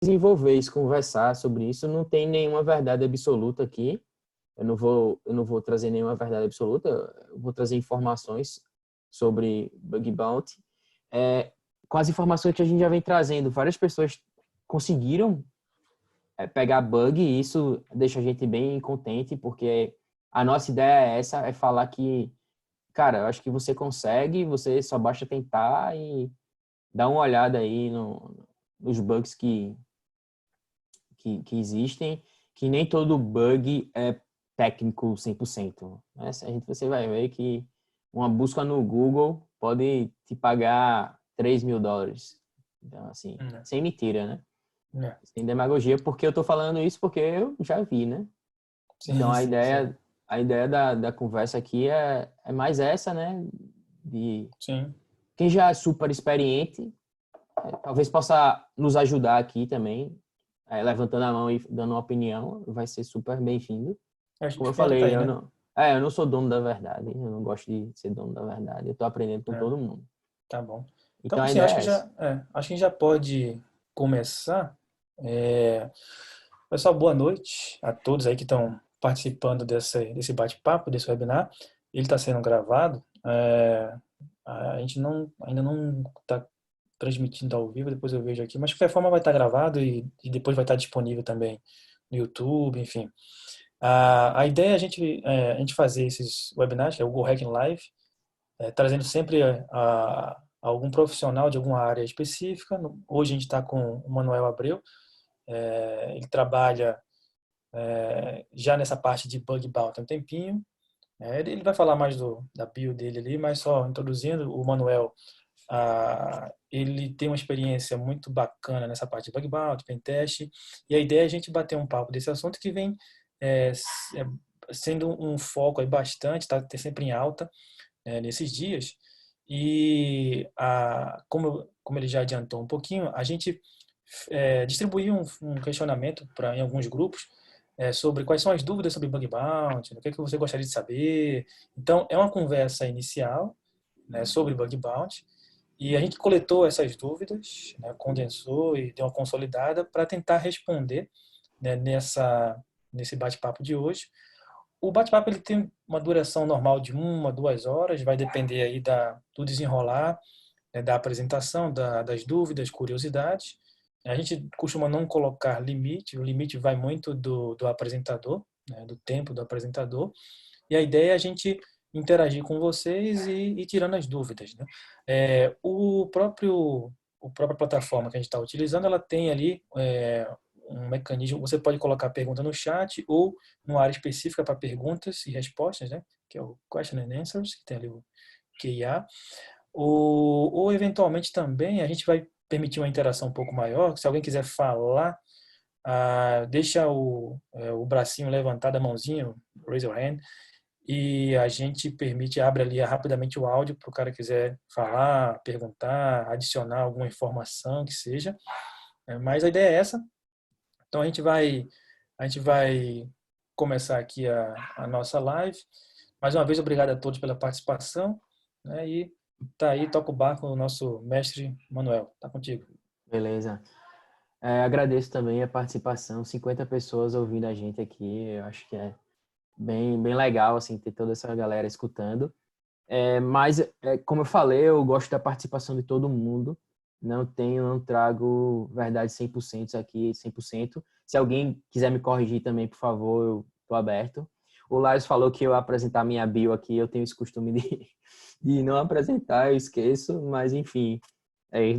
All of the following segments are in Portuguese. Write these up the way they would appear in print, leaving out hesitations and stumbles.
desenvolver isso, conversar sobre isso. Não tem nenhuma verdade absoluta aqui. Eu não vou trazer nenhuma verdade absoluta. Eu vou trazer informações sobre bug bounty. Com as informações que a gente já vem trazendo, várias pessoas conseguiram pegar bug e isso deixa a gente bem contente, porque a nossa ideia é essa, é falar que, cara, eu acho que você consegue, você só basta tentar e dar uma olhada aí nos bugs que existem, que nem todo bug é técnico 100%. Né? Você vai ver que uma busca no Google pode te pagar $3.000. Então, assim, sem mentira, né? Sem demagogia, porque eu tô falando isso porque eu já vi, né? Sim, Então, sim. a ideia da conversa aqui é mais essa, né? De Sim. quem já é super experiente, talvez possa nos ajudar aqui também, levantando a mão e dando uma opinião, vai ser super bem-vindo. A gente Como eu espera tá falei, aí, né? eu não sou dono da verdade, eu não gosto de ser dono da verdade, eu tô aprendendo com todo mundo. Tá bom. Então Então, a assim, ideia é essa. acho que já pode começar. Pessoal, boa noite a todos aí que estão participando desse bate-papo, desse webinar. Ele está sendo gravado. A gente ainda não está transmitindo ao vivo, depois eu vejo aqui, mas de qualquer forma vai estar gravado e depois vai estar disponível também no YouTube, enfim. A ideia é a gente fazer esses webinars, que é o Go Hacking Live, trazendo sempre algum profissional de alguma área específica. Hoje a gente está com o Manuel Abreu, ele trabalha já nessa parte de bug bounty há um tempinho. Ele vai falar mais da bio dele ali, mas só introduzindo, o Manuel, ele tem uma experiência muito bacana nessa parte de bug bounty, pentest, e a ideia é a gente bater um papo desse assunto que vem é, sendo um foco aí bastante, está sempre em alta nesses dias. E como ele já adiantou um pouquinho, a gente distribuiu um questionamento em alguns grupos sobre quais são as dúvidas sobre bug bounty, o que você gostaria de saber. Então, é uma conversa inicial, né, sobre bug bounty, e a gente coletou essas dúvidas, né, condensou e deu uma consolidada para tentar responder, né, nesse bate-papo de hoje. O bate-papo ele tem uma duração normal de 1, 2 horas, vai depender aí do desenrolar, né, da apresentação, das dúvidas, curiosidades. A gente costuma não colocar limite, o limite vai muito do apresentador, né, do tempo do apresentador, e a ideia é a gente interagir com vocês e tirando as dúvidas. Né? A própria plataforma que a gente está utilizando, ela tem ali um mecanismo, você pode colocar a pergunta no chat ou numa área específica para perguntas e respostas, né? Que é o Question and Answers, que tem ali o QIA. Ou eventualmente também a gente vai permitir uma interação um pouco maior, se alguém quiser falar, deixa o bracinho levantado, a mãozinha, raise your hand, e a gente abre ali rapidamente o áudio para o cara quiser falar, perguntar, adicionar alguma informação que seja. Mas a ideia é essa. Então a gente vai começar aqui a nossa live. Mais uma vez, obrigado a todos pela participação. Né? E tá aí, toca o barco o nosso mestre Manuel. Tá contigo. Beleza. Agradeço também a participação, 50 pessoas ouvindo a gente aqui, eu acho que é bem legal, assim, ter toda essa galera escutando. Mas, como eu falei, eu gosto da participação de todo mundo, não trago verdade 100% aqui, 100%. Se alguém quiser me corrigir também, por favor, eu tô aberto. O Lars falou que eu apresentar minha bio aqui, eu tenho esse costume de não apresentar, eu esqueço, mas enfim.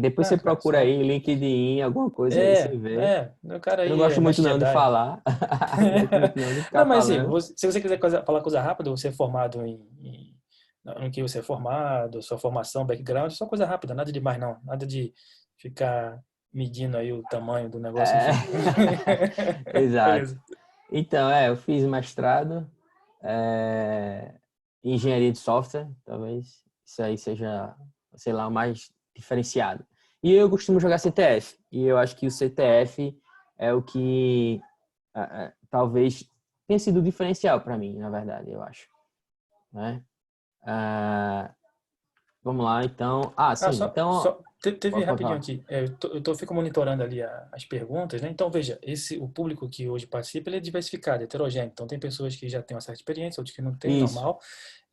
Depois você Cara, procura aí, LinkedIn, alguma coisa aí, você vê. o cara Eu não aí é gosto muito mestre não de Jedi. falar. Não gosto muito não de Não, ficar mas assim, falando. se você quiser falar coisa rápida, você é formado no que você é formado, sua formação, background, só coisa rápida, nada demais não, nada de ficar medindo aí o tamanho do negócio, É... enfim. Exato. Beleza. Então, eu fiz mestrado em engenharia de software, talvez isso aí seja, sei lá, o mais diferenciado. E eu costumo jogar CTF, e eu acho que o CTF é o que talvez tenha sido o diferencial para mim, na verdade, eu acho. Né? Vamos lá, então. Ah, Sim, então. Teve Pode rapidinho falar. aqui, fico monitorando ali as perguntas, né? Então, veja, o público que hoje participa, ele é diversificado, heterogêneo. Então, tem pessoas que já têm uma certa experiência, outros que não têm, Isso. normal.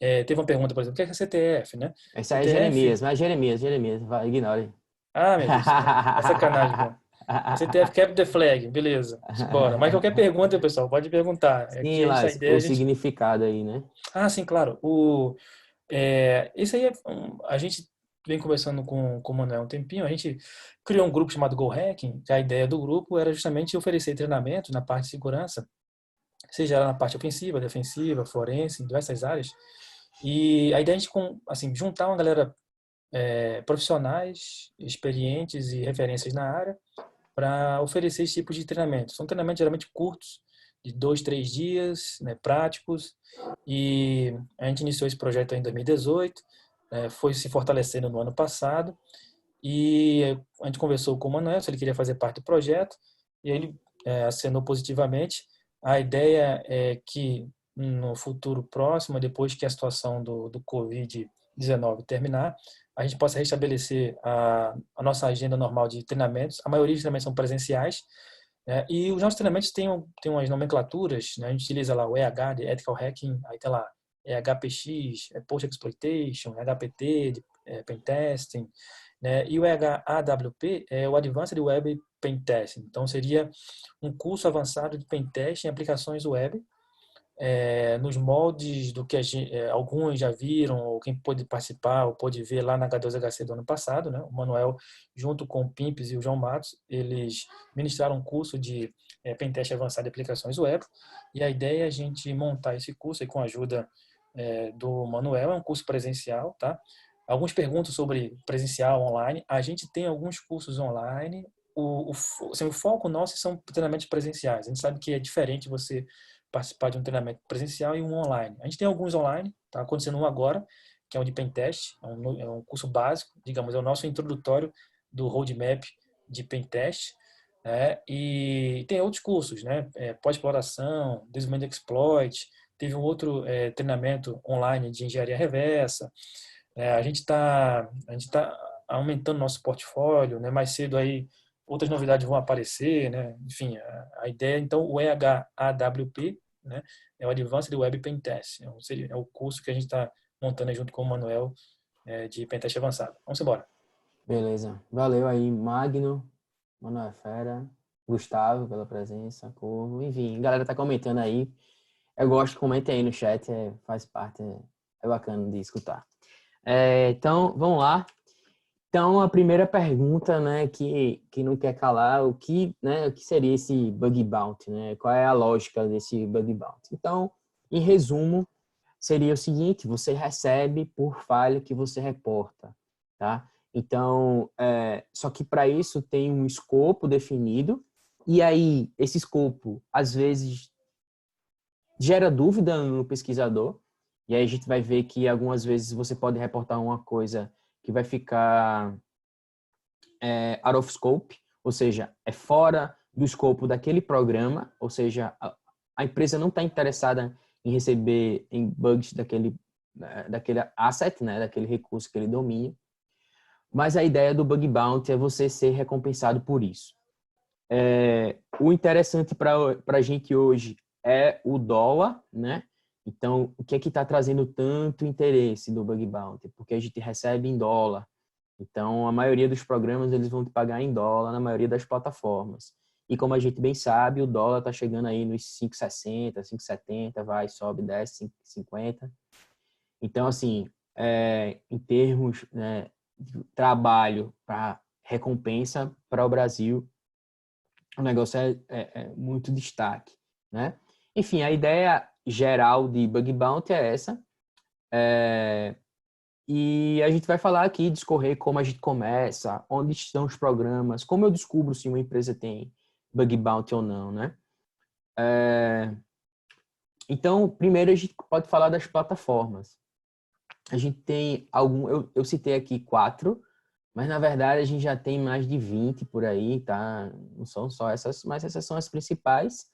Teve uma pergunta, por exemplo, o que é CTF, né? Esse aí é CTF, Jeremias, mas Jeremias, vai, ignore. meu Deus, é sacanagem, pô. A CTF Cap the Flag, beleza, bora. Mas qualquer pergunta, pessoal, pode perguntar. Sim, Aqui lá, a ideia, o a gente... significado aí, né? Sim, claro. Isso aí a gente vem conversando com o Manuel há um tempinho. A gente criou um grupo chamado Go Hacking, que a ideia do grupo era justamente oferecer treinamento na parte de segurança, seja ela na parte ofensiva, defensiva, forense, em diversas áreas. E a ideia é a gente assim, juntar uma galera profissionais, experientes e referências na área para oferecer esse tipo de treinamento. São treinamentos geralmente curtos, de 2, 3 dias, né, práticos, e a gente iniciou esse projeto em 2018, foi se fortalecendo no ano passado, e a gente conversou com o Manuel se ele queria fazer parte do projeto, e ele acenou positivamente. A ideia é que no futuro próximo, depois que a situação do Covid-19 terminar, a gente possa restabelecer a nossa agenda normal de treinamentos. A maioria dos treinamentos são presenciais, né? E os nossos treinamentos têm umas nomenclaturas, né? A gente utiliza lá o EH, de Ethical Hacking, aí tem lá HPX, Post Exploitation, HPT, Pen Testing, né? E o HAWP é o Advanced Web Pen Testing. Então, seria um curso avançado de Pen Testing em aplicações web, nos moldes do que alguns já viram, ou quem pôde participar, ou pôde ver lá na H2HC do ano passado, né? O Manuel, junto com o Pimpes e o João Matos, eles ministraram um curso de Pentest avançado de aplicações web, e a ideia é a gente montar esse curso aí com a ajuda do Manuel. É um curso presencial, tá? Alguns perguntam sobre presencial, online. A gente tem alguns cursos online. Assim, o foco nosso são treinamentos presenciais. A gente sabe que é diferente você participar de um treinamento presencial e um online. A gente tem alguns online, está acontecendo um agora, que é o de Pentest, é um curso básico, digamos, é o nosso introdutório do roadmap de Pentest, né? E tem outros cursos, né? Pós-exploração, desenvolvimento de exploit, teve um outro treinamento online de engenharia reversa. A gente tá aumentando nosso portfólio, né? Mais cedo aí outras novidades vão aparecer, né? Enfim, a ideia, então, o EHAWP, né? É o Advanced Web Pen Test. É o curso que a gente está montando aí junto com o Manuel de Pen Test avançado. Vamos embora. Beleza. Valeu aí, Magno, Manoel Fera, Gustavo pela presença, Corvo. Enfim, a galera tá comentando aí. Eu gosto, comentem aí no chat, faz parte, é bacana de escutar. Então, vamos lá. Então, a primeira pergunta, né, que não quer calar, o que seria esse bug bounty, né? Qual é a lógica desse bug bounty? Então, em resumo, seria o seguinte: você recebe por falha que você reporta, tá? Então, só que para isso tem um escopo definido, e aí esse escopo, às vezes, gera dúvida no pesquisador, e aí a gente vai ver que algumas vezes você pode reportar uma coisa que vai ficar out of scope, ou seja, é fora do escopo daquele programa, ou seja, a empresa não está interessada em receber em bugs daquele asset, né, daquele recurso que ele domina, mas a ideia do bug bounty é você ser recompensado por isso. O interessante para a gente hoje é o dólar, né? Então, o que é que está trazendo tanto interesse do bug bounty? Porque a gente recebe em dólar. Então, a maioria dos programas eles vão te pagar em dólar na maioria das plataformas. E como a gente bem sabe, o dólar está chegando aí nos 5,60, 5,70, vai, sobe, desce, 5,50. Então, assim, em termos, né, de trabalho para recompensa para o Brasil, o negócio é muito destaque, né? Enfim, a ideia geral de Bug Bounty é essa. E a gente vai falar aqui, discorrer como a gente começa, onde estão os programas, como eu descubro se uma empresa tem Bug Bounty ou não, né? Então, primeiro a gente pode falar das plataformas. A gente tem eu citei aqui 4, mas na verdade a gente já tem mais de 20 por aí, tá? Não são só essas, mas essas são as principais,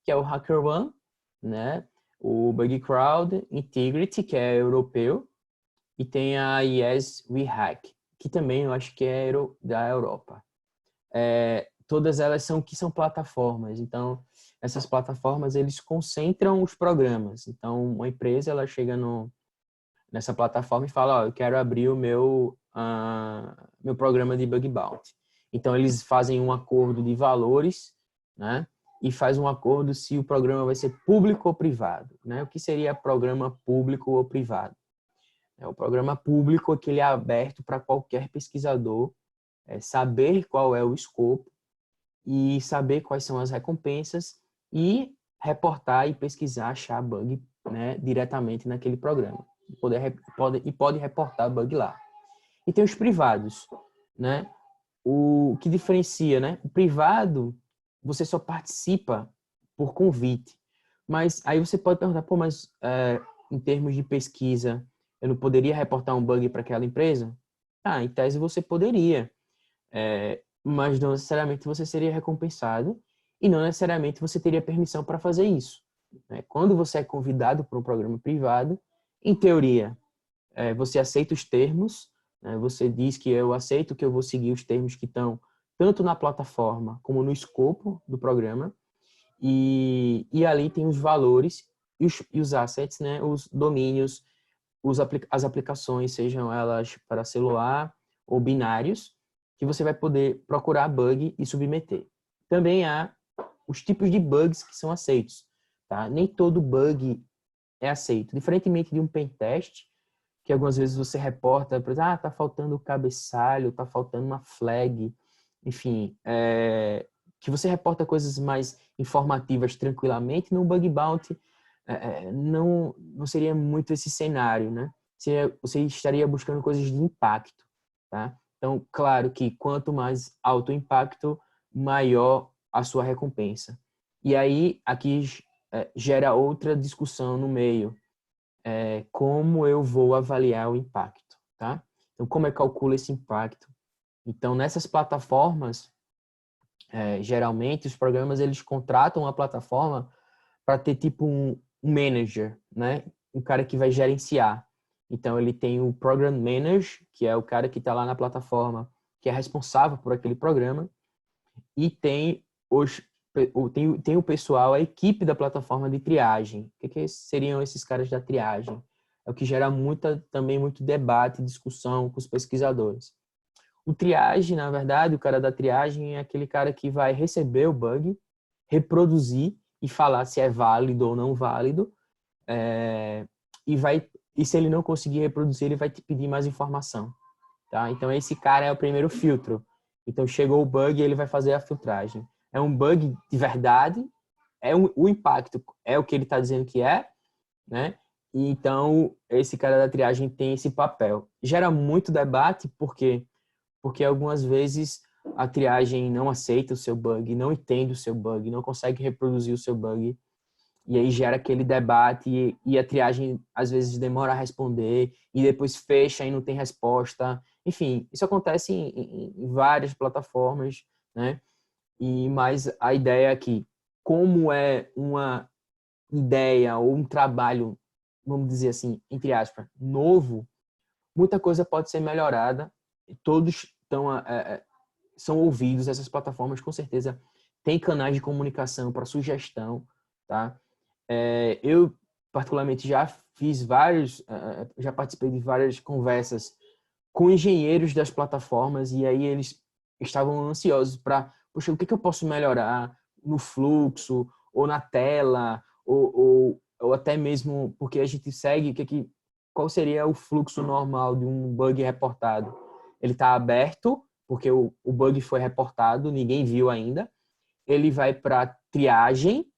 que é o HackerOne, né? O BugCrowd, Integrity, que é europeu, e tem a Yes We Hack, que também eu acho que é da Europa. Todas elas são plataformas. Então, essas plataformas, eles concentram os programas. Então, uma empresa, ela chega nessa plataforma e fala, eu quero abrir o meu programa de bug bounty. Então, eles fazem um acordo de valores, né? E faz um acordo se o programa vai ser público ou privado, né? O que seria programa público ou privado? O programa público é que ele é aberto para qualquer pesquisador saber qual é o escopo e saber quais são as recompensas e reportar e pesquisar, achar bug, né, diretamente naquele programa. Pode reportar bug lá. E tem os privados, né? O que diferencia, né? O privado, você só participa por convite. Mas aí você pode perguntar, mas em termos de pesquisa, eu não poderia reportar um bug para aquela empresa? Em tese você poderia. Mas não necessariamente você seria recompensado e não necessariamente você teria permissão para fazer isso. Quando você é convidado para um programa privado, em teoria, você aceita os termos, você diz que eu aceito que eu vou seguir os termos que estão tanto na plataforma como no escopo do programa, e ali tem os valores e os assets, né, os domínios, as aplicações, sejam elas para celular ou binários, que você vai poder procurar bug e submeter. Também há os tipos de bugs que são aceitos. Tá? Nem todo bug é aceito. Diferentemente de um pentest, que algumas vezes você reporta, por exemplo, tá faltando o cabeçalho, tá faltando uma flag, enfim, que você reporta coisas mais informativas tranquilamente, no bug bounty não seria muito esse cenário, né? Você estaria buscando coisas de impacto, tá? Então, claro que quanto mais alto o impacto, maior a sua recompensa. E aí, aqui gera outra discussão no meio. Como eu vou avaliar o impacto, tá? Então, como eu calculo esse impacto? Então, nessas plataformas, geralmente, os programas, eles contratam a plataforma para ter tipo um manager, né? Um cara que vai gerenciar. Então, ele tem o Program Manager, que é o cara que está lá na plataforma, que é responsável por aquele programa, e tem o pessoal, a equipe da plataforma de triagem. O que seriam esses caras da triagem? É o que gera também muito debate e discussão com os pesquisadores. O triagem, na verdade, o cara da triagem é aquele cara que vai receber o bug, reproduzir e falar se é válido ou não válido, e se ele não conseguir reproduzir, ele vai te pedir mais informação, tá? Então esse cara é o primeiro filtro. Então chegou o bug, ele vai fazer a filtragem. É um bug de verdade, o impacto é o que ele está dizendo que é, né? E então esse cara da triagem tem esse papel. Gera muito debate porque algumas vezes a triagem não aceita o seu bug, não entende o seu bug, não consegue reproduzir o seu bug. E aí gera aquele debate e a triagem às vezes demora a responder e depois fecha e não tem resposta. Enfim, isso acontece em várias plataformas, né? Mas a ideia é que, como é uma ideia ou um trabalho, vamos dizer assim, entre aspas, novo, muita coisa pode ser melhorada. Todos são ouvidos, essas plataformas com certeza têm canais de comunicação para sugestão, tá? Eu, particularmente, já participei de várias conversas com engenheiros das plataformas e aí eles estavam ansiosos para, poxa, o que eu posso melhorar no fluxo ou na tela ou até mesmo porque a gente segue, qual seria o fluxo normal de um bug reportado? Ele está aberto, porque o bug foi reportado, ninguém viu ainda. Ele vai para triagem.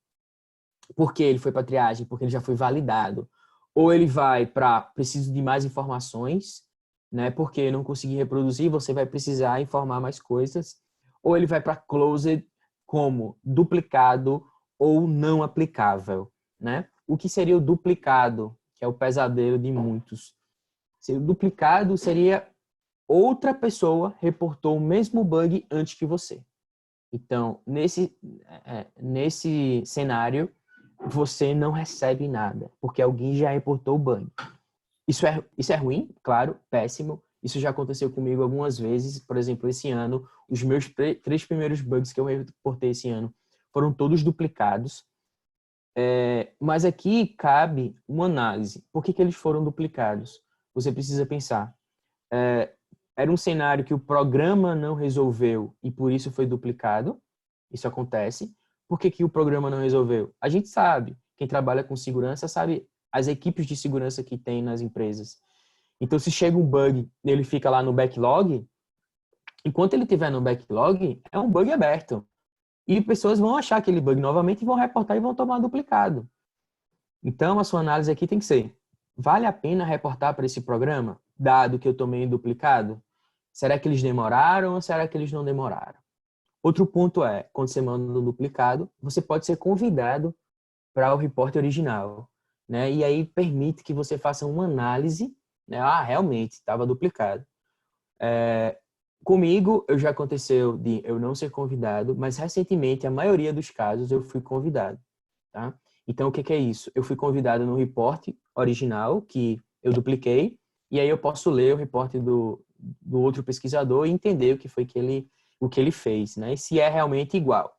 Por que ele foi para triagem? Porque ele já foi validado. Ou ele vai para preciso de mais informações, né? Porque não consegui reproduzir, você vai precisar informar mais coisas. Ou ele vai para closed como duplicado ou não aplicável, né? O que seria o duplicado, que é o pesadelo de muitos? O duplicado seria outra pessoa reportou o mesmo bug antes que você. Então, nesse cenário, você não recebe nada, porque alguém já reportou o bug. Isso é ruim, claro, péssimo. Isso já aconteceu comigo algumas vezes. Por exemplo, esse ano, os meus três primeiros bugs que eu reportei esse ano foram todos duplicados. Mas aqui cabe uma análise. Por que eles foram duplicados? Você precisa pensar. Era um cenário que o programa não resolveu e por isso foi duplicado. Isso acontece. Por que o programa não resolveu? A gente sabe. Quem trabalha com segurança sabe as equipes de segurança que tem nas empresas. Então, se chega um bug e ele fica lá no backlog, enquanto ele estiver no backlog, é um bug aberto. E pessoas vão achar aquele bug novamente e vão reportar e vão tomar duplicado. Então, a sua análise aqui tem que ser: vale a pena reportar para esse programa, dado que eu tomei duplicado? Será que eles demoraram ou será que eles não demoraram? Outro ponto é, quando você manda um duplicado, você pode ser convidado para o reporte original, né? E aí permite que você faça uma análise, né? Ah, realmente, estava duplicado. Comigo, já aconteceu de eu não ser convidado, mas recentemente, a maioria dos casos, eu fui convidado, tá? Então, o que é isso? Eu fui convidado no reporte original, que eu dupliquei, e aí eu posso ler o reporte do outro pesquisador e entender o que foi o que ele fez, né? E se é realmente igual.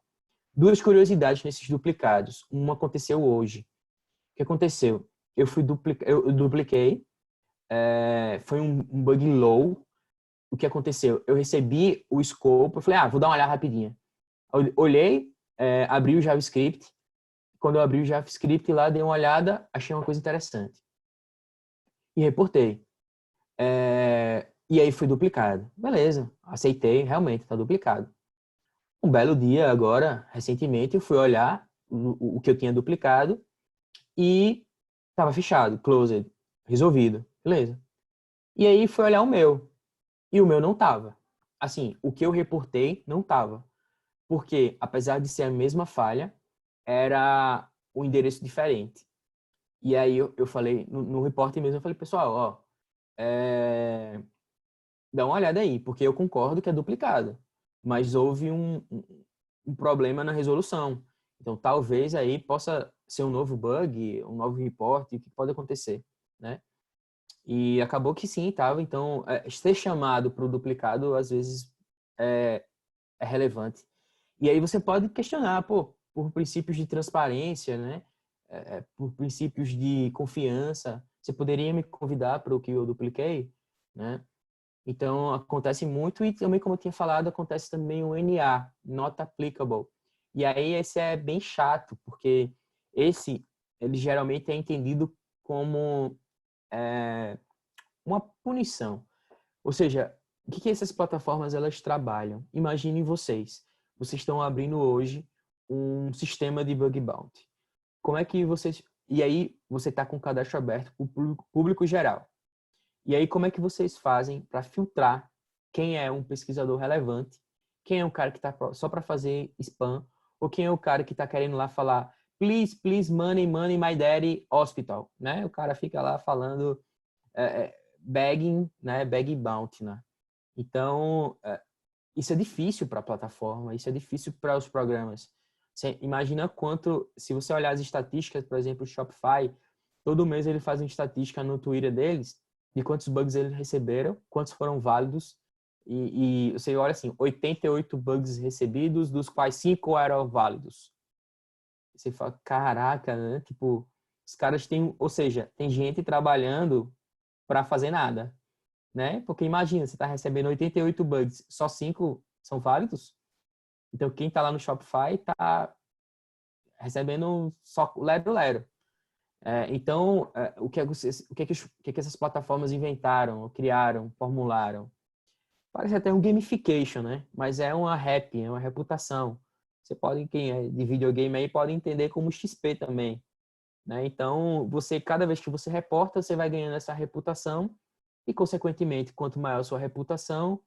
Duas curiosidades nesses duplicados. Uma aconteceu hoje. O que aconteceu? Eu dupliquei, foi um bug low. O que aconteceu? Eu recebi o escopo, eu falei, vou dar uma olhada rapidinha. Olhei, abri o JavaScript. Quando eu abri o JavaScript lá, dei uma olhada, achei uma coisa interessante. E reportei. E aí foi duplicado. Beleza, aceitei, realmente está duplicado. Um belo dia agora, recentemente, eu fui olhar o que eu tinha duplicado e estava fechado, closed, resolvido. Beleza. E aí fui olhar o meu. E o meu não estava. Assim, o que eu reportei não estava. Porque, apesar de ser a mesma falha, era um endereço diferente. E aí eu falei, no repórter mesmo, eu falei, pessoal, dá uma olhada aí, porque eu concordo que é duplicado, mas houve um problema na resolução. Então, talvez aí possa ser um novo bug, um novo report, o que pode acontecer, né? E acabou que sim, estava. Então, ser chamado para o duplicado, às vezes, é relevante. E aí você pode questionar, por princípios de transparência, né? Por princípios de confiança, você poderia me convidar para o que eu dupliquei, né? Então, acontece muito e também, como eu tinha falado, acontece também o NA, Not Applicable. E aí esse é bem chato, porque ele geralmente é entendido como uma punição. Ou seja, o que essas plataformas elas trabalham? Imaginem vocês estão abrindo hoje um sistema de bug bounty. Como é que vocês... E aí você está com o cadastro aberto para o público geral. E aí como é que vocês fazem para filtrar quem é um pesquisador relevante, quem é um cara que está só para fazer spam, ou quem é o cara que está querendo lá falar please, please, money, money, my daddy, hospital, né? O cara fica lá falando begging, né? Begging bounty, né? Então, isso é difícil para a plataforma, isso é difícil para os programas. Você imagina quanto, se você olhar as estatísticas, por exemplo, o Shopify, todo mês ele faz uma estatística no Twitter deles de quantos bugs eles receberam, quantos foram válidos, e você olha assim, 88 bugs recebidos, dos quais 5 eram válidos. Você fala, caraca, né? Tipo, os caras têm, ou seja, tem gente trabalhando para fazer nada, né? Porque imagina, você está recebendo 88 bugs, só 5 são válidos? Então, quem está lá no Shopify está recebendo só lero-lero. Então, o que essas plataformas inventaram, criaram, formularam? Parece até um gamification, né? Mas é uma rap, é uma reputação. Você pode, quem é de videogame aí, pode entender como XP também, né? Então, cada vez que você reporta, você vai ganhando essa reputação e, consequentemente, quanto maior a sua reputação,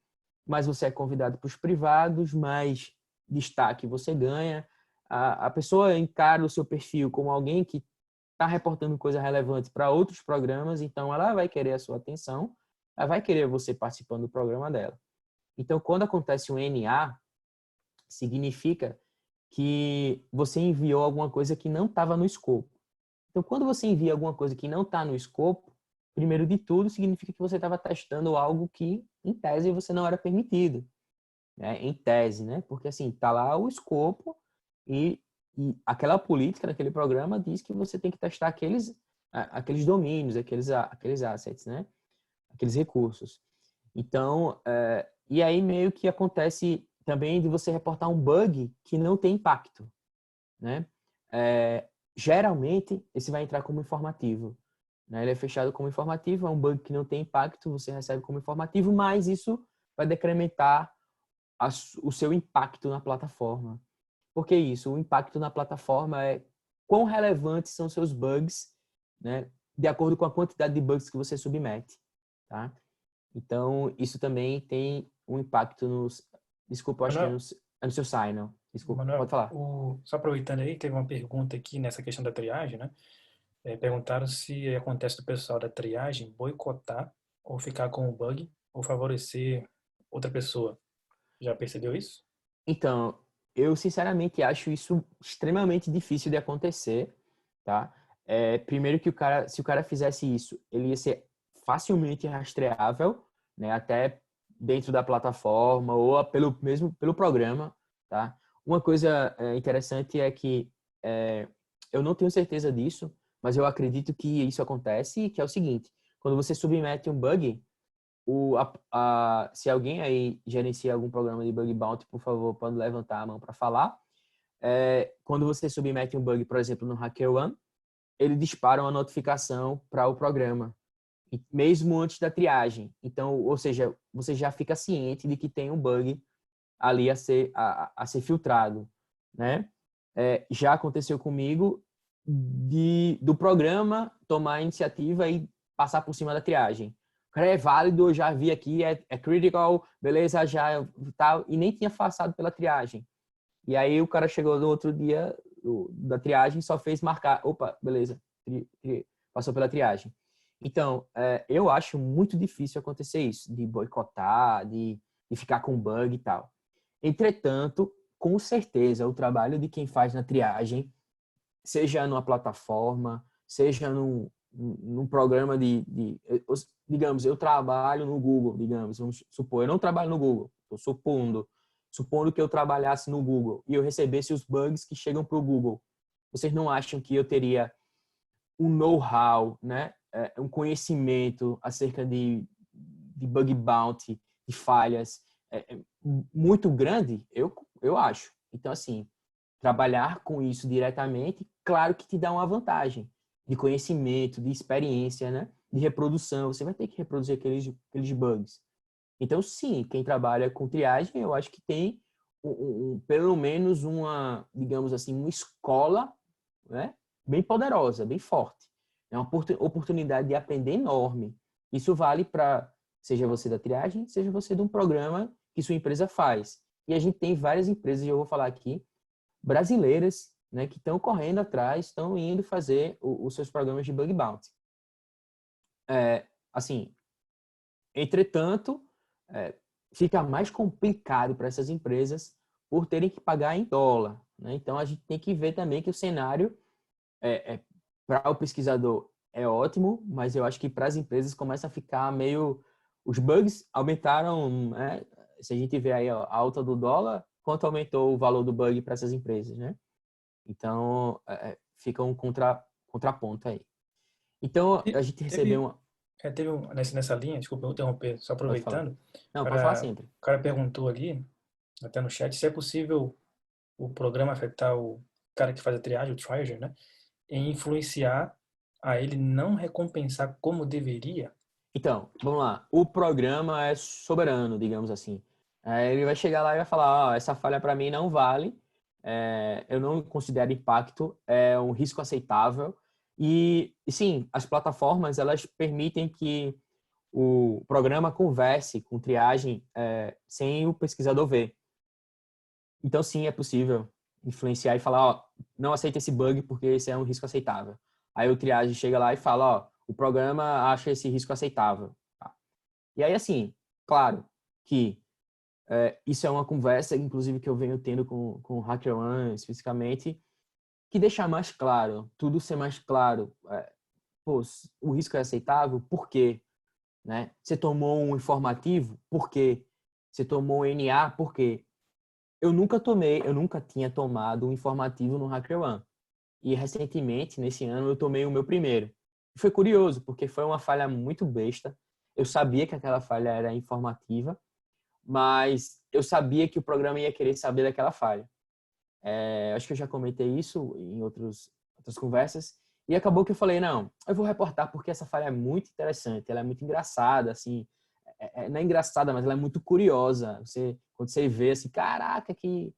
mais você é convidado para os privados, mais destaque você ganha. A pessoa encara o seu perfil como alguém que está reportando coisa relevante para outros programas, então ela vai querer a sua atenção, ela vai querer você participando do programa dela. Então, quando acontece um NA, significa que você enviou alguma coisa que não estava no escopo. Então, quando você envia alguma coisa que não está no escopo, primeiro de tudo, significa que você estava testando algo que, em tese, você não era permitido, né? Em tese, né? Porque, assim, tá lá o escopo e aquela política naquele programa diz que você tem que testar aqueles domínios, aqueles assets, né? Aqueles recursos. Então, e aí meio que acontece também de você reportar um bug que não tem impacto, né? Geralmente, esse vai entrar como informativo, né? Ele é fechado como informativo, é um bug que não tem impacto, você recebe como informativo, mas isso vai decrementar o seu impacto na plataforma. Por que isso? O impacto na plataforma é quão relevantes são seus bugs, né? De acordo com a quantidade de bugs que você submete, tá? Então, isso também tem um impacto nos... Desculpa, eu acho que Manuel, é no seu sign-on. Desculpa, pode Manuel, falar. só aproveitando aí, teve uma pergunta aqui nessa questão da triagem, né? Perguntaram se acontece do pessoal da triagem boicotar ou ficar com o bug ou favorecer outra pessoa. Já percebeu isso? Então, eu sinceramente acho isso extremamente difícil de acontecer, tá? Primeiro que se o cara fizesse isso, ele ia ser facilmente rastreável, né? Até dentro da plataforma ou pelo programa, tá? Uma coisa interessante é que eu não tenho certeza disso, mas eu acredito que isso acontece, que é o seguinte: quando você submete um bug, se alguém aí gerencia algum programa de bug bounty, por favor, pode levantar a mão para falar. Quando você submete um bug, por exemplo, no HackerOne, ele dispara uma notificação para o programa, mesmo antes da triagem. Então, ou seja, você já fica ciente de que tem um bug ali a ser filtrado, né? Já aconteceu comigo do programa tomar a iniciativa e passar por cima da triagem. O cara é válido, eu já vi aqui, é critical, beleza, já tal, e nem tinha passado pela triagem. E aí o cara chegou no outro dia da triagem, só fez marcar, opa, beleza, passou pela triagem. Então, eu acho muito difícil acontecer isso, de boicotar, de ficar com bug e tal. Entretanto, com certeza, o trabalho de quem faz na triagem, seja numa plataforma, seja num programa digamos, eu trabalho no Google, digamos, vamos supor, eu não trabalho no Google, estou supondo que eu trabalhasse no Google e eu recebesse os bugs que chegam para o Google. Vocês não acham que eu teria um know-how, né? Um conhecimento acerca de bug bounty, de falhas, muito grande? Eu acho. Então, assim, trabalhar com isso diretamente, claro que te dá uma vantagem de conhecimento, de experiência, né? De reprodução. Você vai ter que reproduzir aqueles bugs. Então, sim, quem trabalha com triagem, eu acho que tem pelo menos uma, digamos assim, uma escola, né? Bem poderosa, bem forte. É uma oportunidade de aprender enorme. Isso vale para, seja você da triagem, seja você de um programa que sua empresa faz. E a gente tem várias empresas, e eu vou falar aqui, brasileiras, né, que estão correndo atrás, estão indo fazer os seus programas de bug bounty. Assim, entretanto, fica mais complicado para essas empresas por terem que pagar em dólar, né? Então, a gente tem que ver também que o cenário, para o pesquisador, é ótimo, mas eu acho que para as empresas começa a ficar meio... Os bugs aumentaram, né? Se a gente vê aí a alta do dólar, quanto aumentou o valor do bug para essas empresas, né? Então, fica um contraponto aí. Então, a gente recebeu Teve, uma... nessa linha, desculpa eu interromper, só Pode falar. aproveitando, Não, pode falar sempre. o cara perguntou ali, até no chat, se é possível o programa afetar o cara que faz a triagem, o triager, né, em influenciar a ele não recompensar como deveria. Então, vamos lá. O programa é soberano, digamos assim. Ele vai chegar lá e vai falar, essa falha para mim não vale, eu não considero impacto, é um risco aceitável. E sim, as plataformas, elas permitem que o programa converse com triagem sem o pesquisador ver. Então, sim, é possível influenciar e falar, não aceita esse bug porque esse é um risco aceitável. Aí o triagem chega lá e fala, o programa acha esse risco aceitável. Tá? E aí, assim, claro que isso é uma conversa, inclusive, que eu venho tendo com o HackerOne, especificamente, que deixa mais claro, tudo ser mais claro. pô, o risco é aceitável? Por quê? Né? Você tomou um informativo? Por quê? Você tomou um NA? Por quê? Eu nunca tinha tomado um informativo no HackerOne. E recentemente, nesse ano, eu tomei o meu primeiro. Foi curioso, porque foi uma falha muito besta. Eu sabia que aquela falha era informativa, mas eu sabia que o programa ia querer saber daquela falha. Acho que eu já comentei isso em outras conversas. E acabou que eu falei, não, eu vou reportar porque essa falha é muito interessante, ela é muito engraçada, assim, não é engraçada, mas ela é muito curiosa. Quando você vê assim, caraca, que...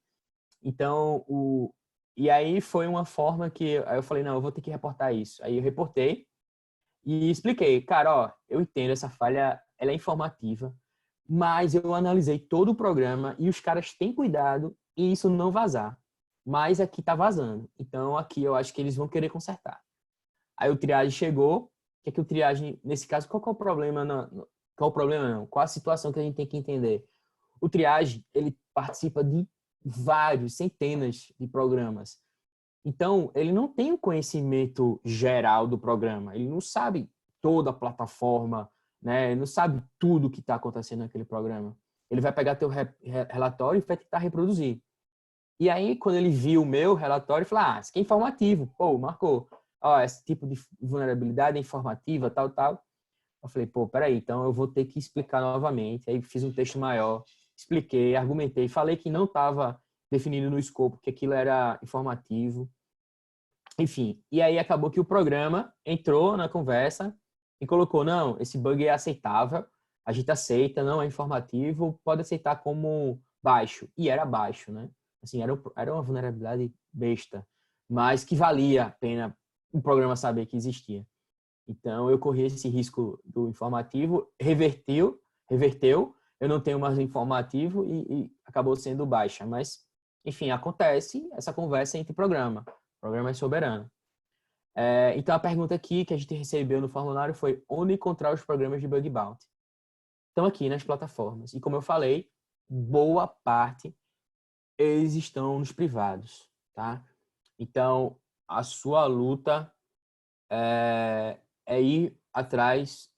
Então, e aí foi uma forma que aí eu falei, não, eu vou ter que reportar isso. Aí eu reportei e expliquei, cara, ó, eu entendo essa falha, ela é informativa, mas eu analisei todo o programa e os caras têm cuidado em isso não vazar. Mas aqui tá vazando. Então aqui eu acho que eles vão querer consertar. Aí o triagem chegou, que é que o triagem, nesse caso, qual que é o problema? Qual o problema não? Qual a situação que a gente tem que entender? O triagem, ele participa de vários, centenas de programas. Então, ele não tem o conhecimento geral do programa. Ele não sabe toda a plataforma, né? Ele não sabe tudo que está acontecendo naquele programa. Ele vai pegar teu relatório e vai tentar reproduzir. E aí, quando ele viu o meu relatório, ele falou, isso aqui é informativo. Pô, marcou. Ó, esse tipo de vulnerabilidade é informativa, tal, tal. Eu falei, pô, peraí, então eu vou ter que explicar novamente. Aí fiz um texto maior, expliquei, argumentei, falei que não estava definido no escopo, que aquilo era informativo. Enfim, e aí acabou que o programa entrou na conversa e colocou, não, esse bug é aceitável, a gente aceita, não é informativo, pode aceitar como baixo. E era baixo, né? Assim, era uma vulnerabilidade besta, mas que valia a pena o programa saber que existia. Então, eu corri esse risco do informativo, reverteu, eu não tenho mais o informativo e acabou sendo baixa. Mas, enfim, acontece essa conversa entre programa. O programa é soberano. Então, a pergunta aqui que a gente recebeu no formulário foi onde encontrar os programas de bug bounty? Estão aqui nas plataformas. E como eu falei, boa parte eles estão nos privados, tá? Então, a sua luta é ir atrás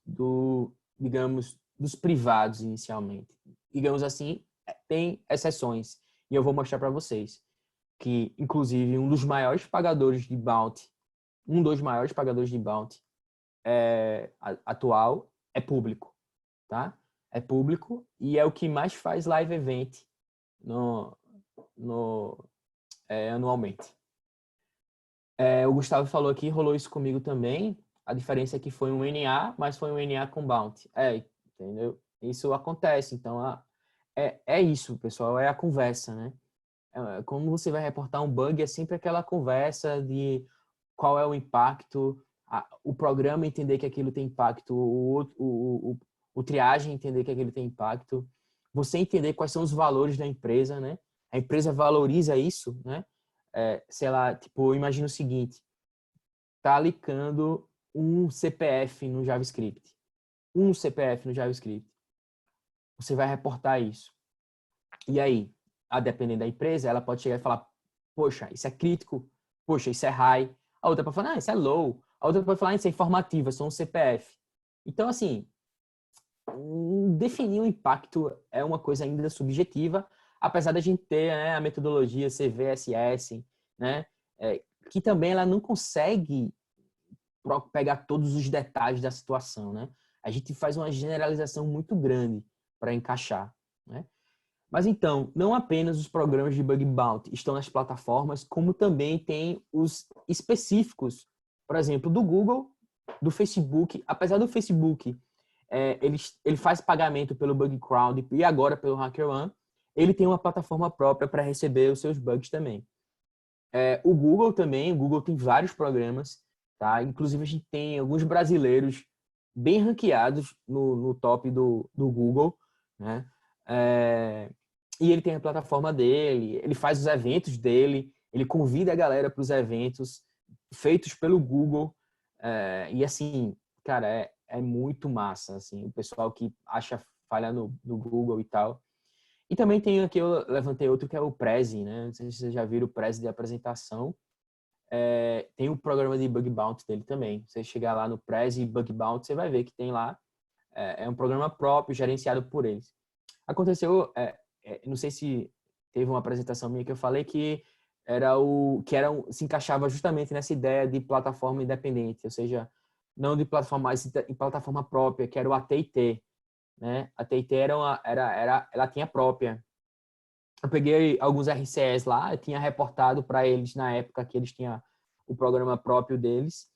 digamos, dos privados inicialmente. Digamos assim, tem exceções. E eu vou mostrar para vocês que, inclusive, um dos maiores pagadores de bounty atual é público, tá? É público e é o que mais faz live event no, anualmente. O Gustavo falou aqui, rolou isso comigo também. A diferença é que foi um NA, mas foi um NA com bounty. Entendeu? Isso acontece. Então, é isso, pessoal. É a conversa, né? Como você vai reportar um bug, é sempre aquela conversa de qual é o impacto, o programa entender que aquilo tem impacto, o triagem entender que aquilo tem impacto, você entender quais são os valores da empresa, né? A empresa valoriza isso, né? Sei lá, tipo, imagina o seguinte, tá alicando um CPF no JavaScript. Um CPF no JavaScript. Você vai reportar isso. E aí, a depender da empresa, ela pode chegar e falar, poxa, isso é crítico, poxa, isso é high. A outra pode falar, isso é low. A outra pode falar, isso é informativo, é só um CPF. Então, assim, definir o impacto é uma coisa ainda subjetiva, apesar da gente ter, né, a metodologia CVSS, né, que também ela não consegue pegar todos os detalhes da situação, né? A gente faz uma generalização muito grande para encaixar, né? Mas então, não apenas os programas de bug bounty estão nas plataformas, como também tem os específicos, por exemplo, do Google, do Facebook. Apesar do Facebook, ele faz pagamento pelo BugCrowd e agora pelo HackerOne, ele tem uma plataforma própria para receber os seus bugs também. O Google também, o Google tem vários programas, tá? Inclusive a gente tem alguns brasileiros bem ranqueados no top do Google, né? E ele tem a plataforma dele, ele faz os eventos dele, ele convida a galera para os eventos feitos pelo Google. E assim, cara, é muito massa, assim, o pessoal que acha falha no Google e tal. E também tem aqui, eu levantei outro que é o Prezi, né? Não sei se vocês já viram o Prezi de apresentação. tem o programa de Bug Bounty dele também. Você chegar lá no Prezi Bug Bounty, você vai ver que tem lá. É um programa próprio, gerenciado por eles. Aconteceu, não sei se teve uma apresentação minha que eu falei que se encaixava justamente nessa ideia de plataforma independente, ou seja, não de plataforma, mas em plataforma própria, que era o AT&T, né? A AT&T ela tinha própria. Eu peguei alguns RCS lá, eu tinha reportado para eles na época que eles tinham o programa próprio deles.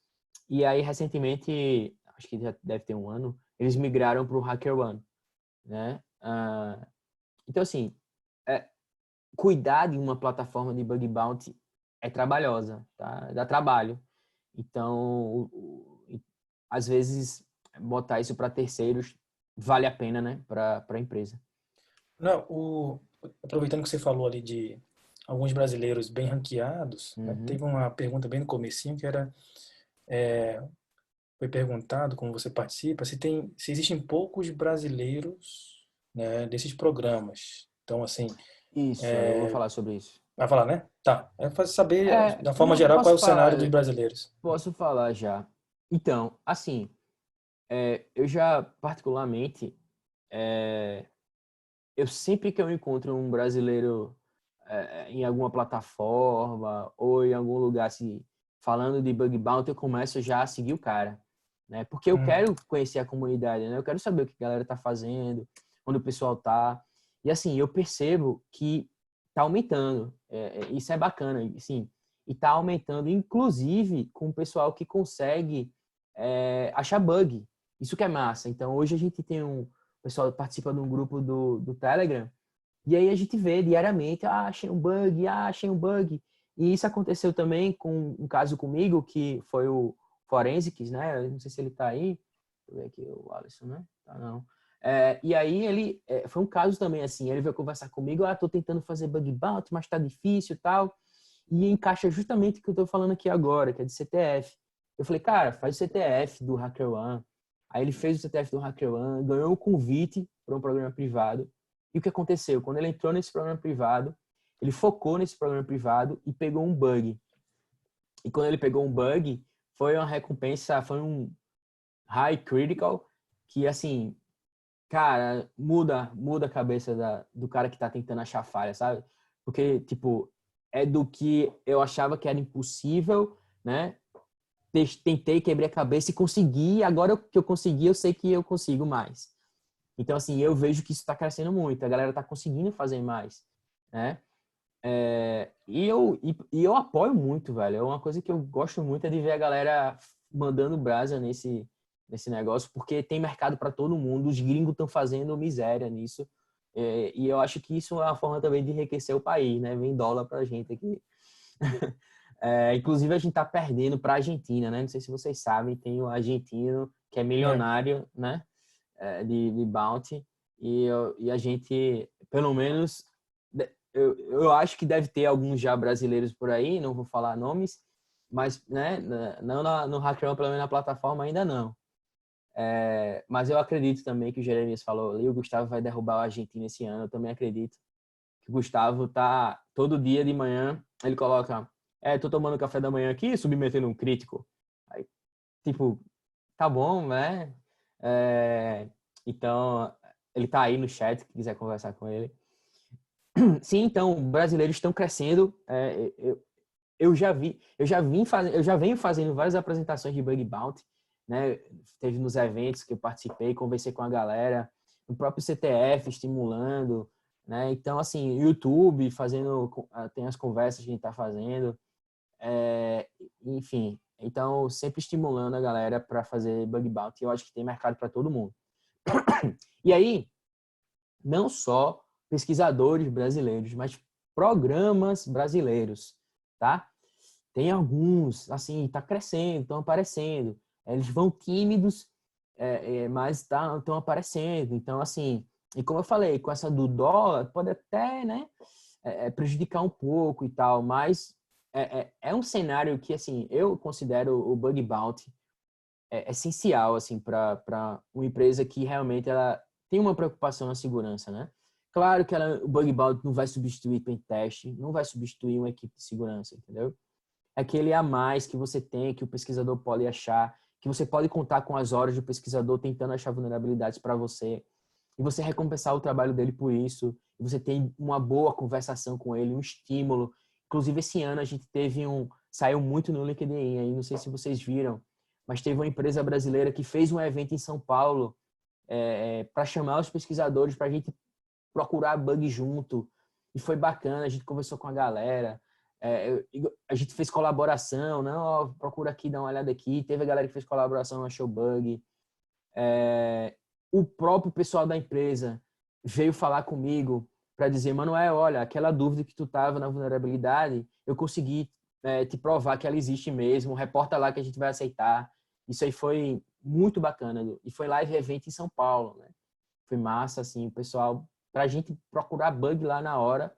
E aí, recentemente, acho que já deve ter um ano, eles migraram para o HackerOne, né? Então, assim, cuidar de uma plataforma de bug bounty é trabalhosa, tá? Dá trabalho. Então, às vezes, botar isso para terceiros vale a pena, né? Para a empresa. Não, aproveitando que você falou ali de alguns brasileiros bem ranqueados, né, Uhum. teve uma pergunta bem no comecinho que era, foi perguntado como você participa, se existem poucos brasileiros, né, desses programas. Então, assim, Isso, eu vou falar sobre isso. vai falar, né? Tá. É para saber, da forma Não, geral, qual é o cenário dos brasileiros. posso falar já. Então, assim, eu já particularmente, eu sempre que eu encontro um brasileiro em alguma plataforma ou em algum lugar assim, falando de bug bounty, eu começo já a seguir o cara, né? Porque eu quero conhecer a comunidade, né? Eu quero saber o que a galera tá fazendo, onde o pessoal tá. E assim, eu percebo que tá aumentando. Isso é bacana, assim, e tá aumentando, inclusive com o pessoal que consegue achar bug. Isso que é massa. Então, hoje a gente tem o pessoal participa de um grupo do Telegram, e aí a gente vê diariamente, achei um bug, achei um bug. E isso aconteceu também com um caso comigo, que foi o Forensics, né? Eu não sei se ele tá aí. Deixa eu ver aqui o Alisson, né? Tá, não. E aí ele, foi um caso também assim, ele veio conversar comigo, tô tentando fazer bug bounty, mas tá difícil e tal. E encaixa justamente o que eu tô falando aqui agora, que é de CTF. Eu falei, cara, faz o CTF do HackerOne. Aí ele fez o CTF do HackerOne, ganhou o convite para um programa privado. E o que aconteceu? Quando ele entrou nesse programa privado, ele focou nesse programa privado e pegou um bug. E quando ele pegou um bug, foi uma recompensa, foi um high critical, que assim, cara, muda a cabeça do cara que tá tentando achar falha, sabe? Porque, tipo, é do que eu achava que era impossível, né? Tentei, quebrei a cabeça e consegui, agora que eu consegui, eu sei que eu consigo mais. Então, assim, eu vejo que isso está crescendo muito, a galera está conseguindo fazer mais, né? E eu apoio muito, velho. É uma coisa que eu gosto muito é de ver a galera mandando brasa nesse negócio, porque tem mercado para todo mundo. Os gringos estão fazendo miséria nisso. E eu acho que isso é uma forma também de enriquecer o país, né? Vem dólar pra gente aqui. Inclusive, a gente tá perdendo para a Argentina, né? Não sei se vocês sabem, tem o argentino que é É. milionário, né? De bounty. E a gente, pelo menos, eu acho que deve ter alguns já brasileiros por aí, não vou falar nomes, mas né, não no HackerOne, pelo menos na plataforma ainda não. Mas eu acredito também que o Jeremias falou ali, o Gustavo vai derrubar o Argentina esse ano, eu também acredito que o Gustavo tá todo dia de manhã, ele coloca, tô tomando café da manhã aqui, submetendo um crítico. Aí, tipo, tá bom, né? Então, ele tá aí no chat, se quiser conversar com ele. Sim, então, brasileiros estão crescendo. Eu já venho fazendo várias apresentações de bug bounty, né? Teve nos eventos que eu participei, conversei com a galera, no próprio CTF estimulando, né? Então, assim, YouTube fazendo, tem as conversas que a gente tá fazendo, enfim. Então, sempre estimulando a galera para fazer bug bounty. Eu acho que tem mercado para todo mundo. E aí, não só pesquisadores brasileiros, mas programas brasileiros, tá? Tem alguns, assim, tá crescendo, estão aparecendo. Eles vão tímidos, mas estão aparecendo. Então, assim, e como eu falei, com essa do dólar, pode até, né, prejudicar um pouco e tal, mas é um cenário que, assim, eu considero o bug bounty essencial, assim, para uma empresa que realmente ela tem uma preocupação na segurança, né? Claro que o bug bounty não vai substituir pen test, não vai substituir uma equipe de segurança, entendeu? é aquele a mais que você tem, que o pesquisador pode achar, que você pode contar com as horas do pesquisador tentando achar vulnerabilidades para você, e você recompensar o trabalho dele por isso, e você tem uma boa conversação com ele, um estímulo. Inclusive, esse ano a gente teve saiu muito no LinkedIn, aí não sei se vocês viram, mas teve uma empresa brasileira que fez um evento em São Paulo para chamar os pesquisadores para a gente procurar bug junto. E foi bacana, a gente conversou com a galera, a gente fez colaboração, não, ó, procura aqui, dá uma olhada aqui. Teve a galera que fez colaboração, achou bug. O próprio pessoal da empresa veio falar comigo para dizer, Manuel, olha, aquela dúvida que tu tava na vulnerabilidade, eu consegui te provar que ela existe mesmo, reporta lá que a gente vai aceitar. Isso aí foi muito bacana. E foi live event em São Paulo, né? Foi massa, assim, o pessoal, pra gente procurar bug lá na hora,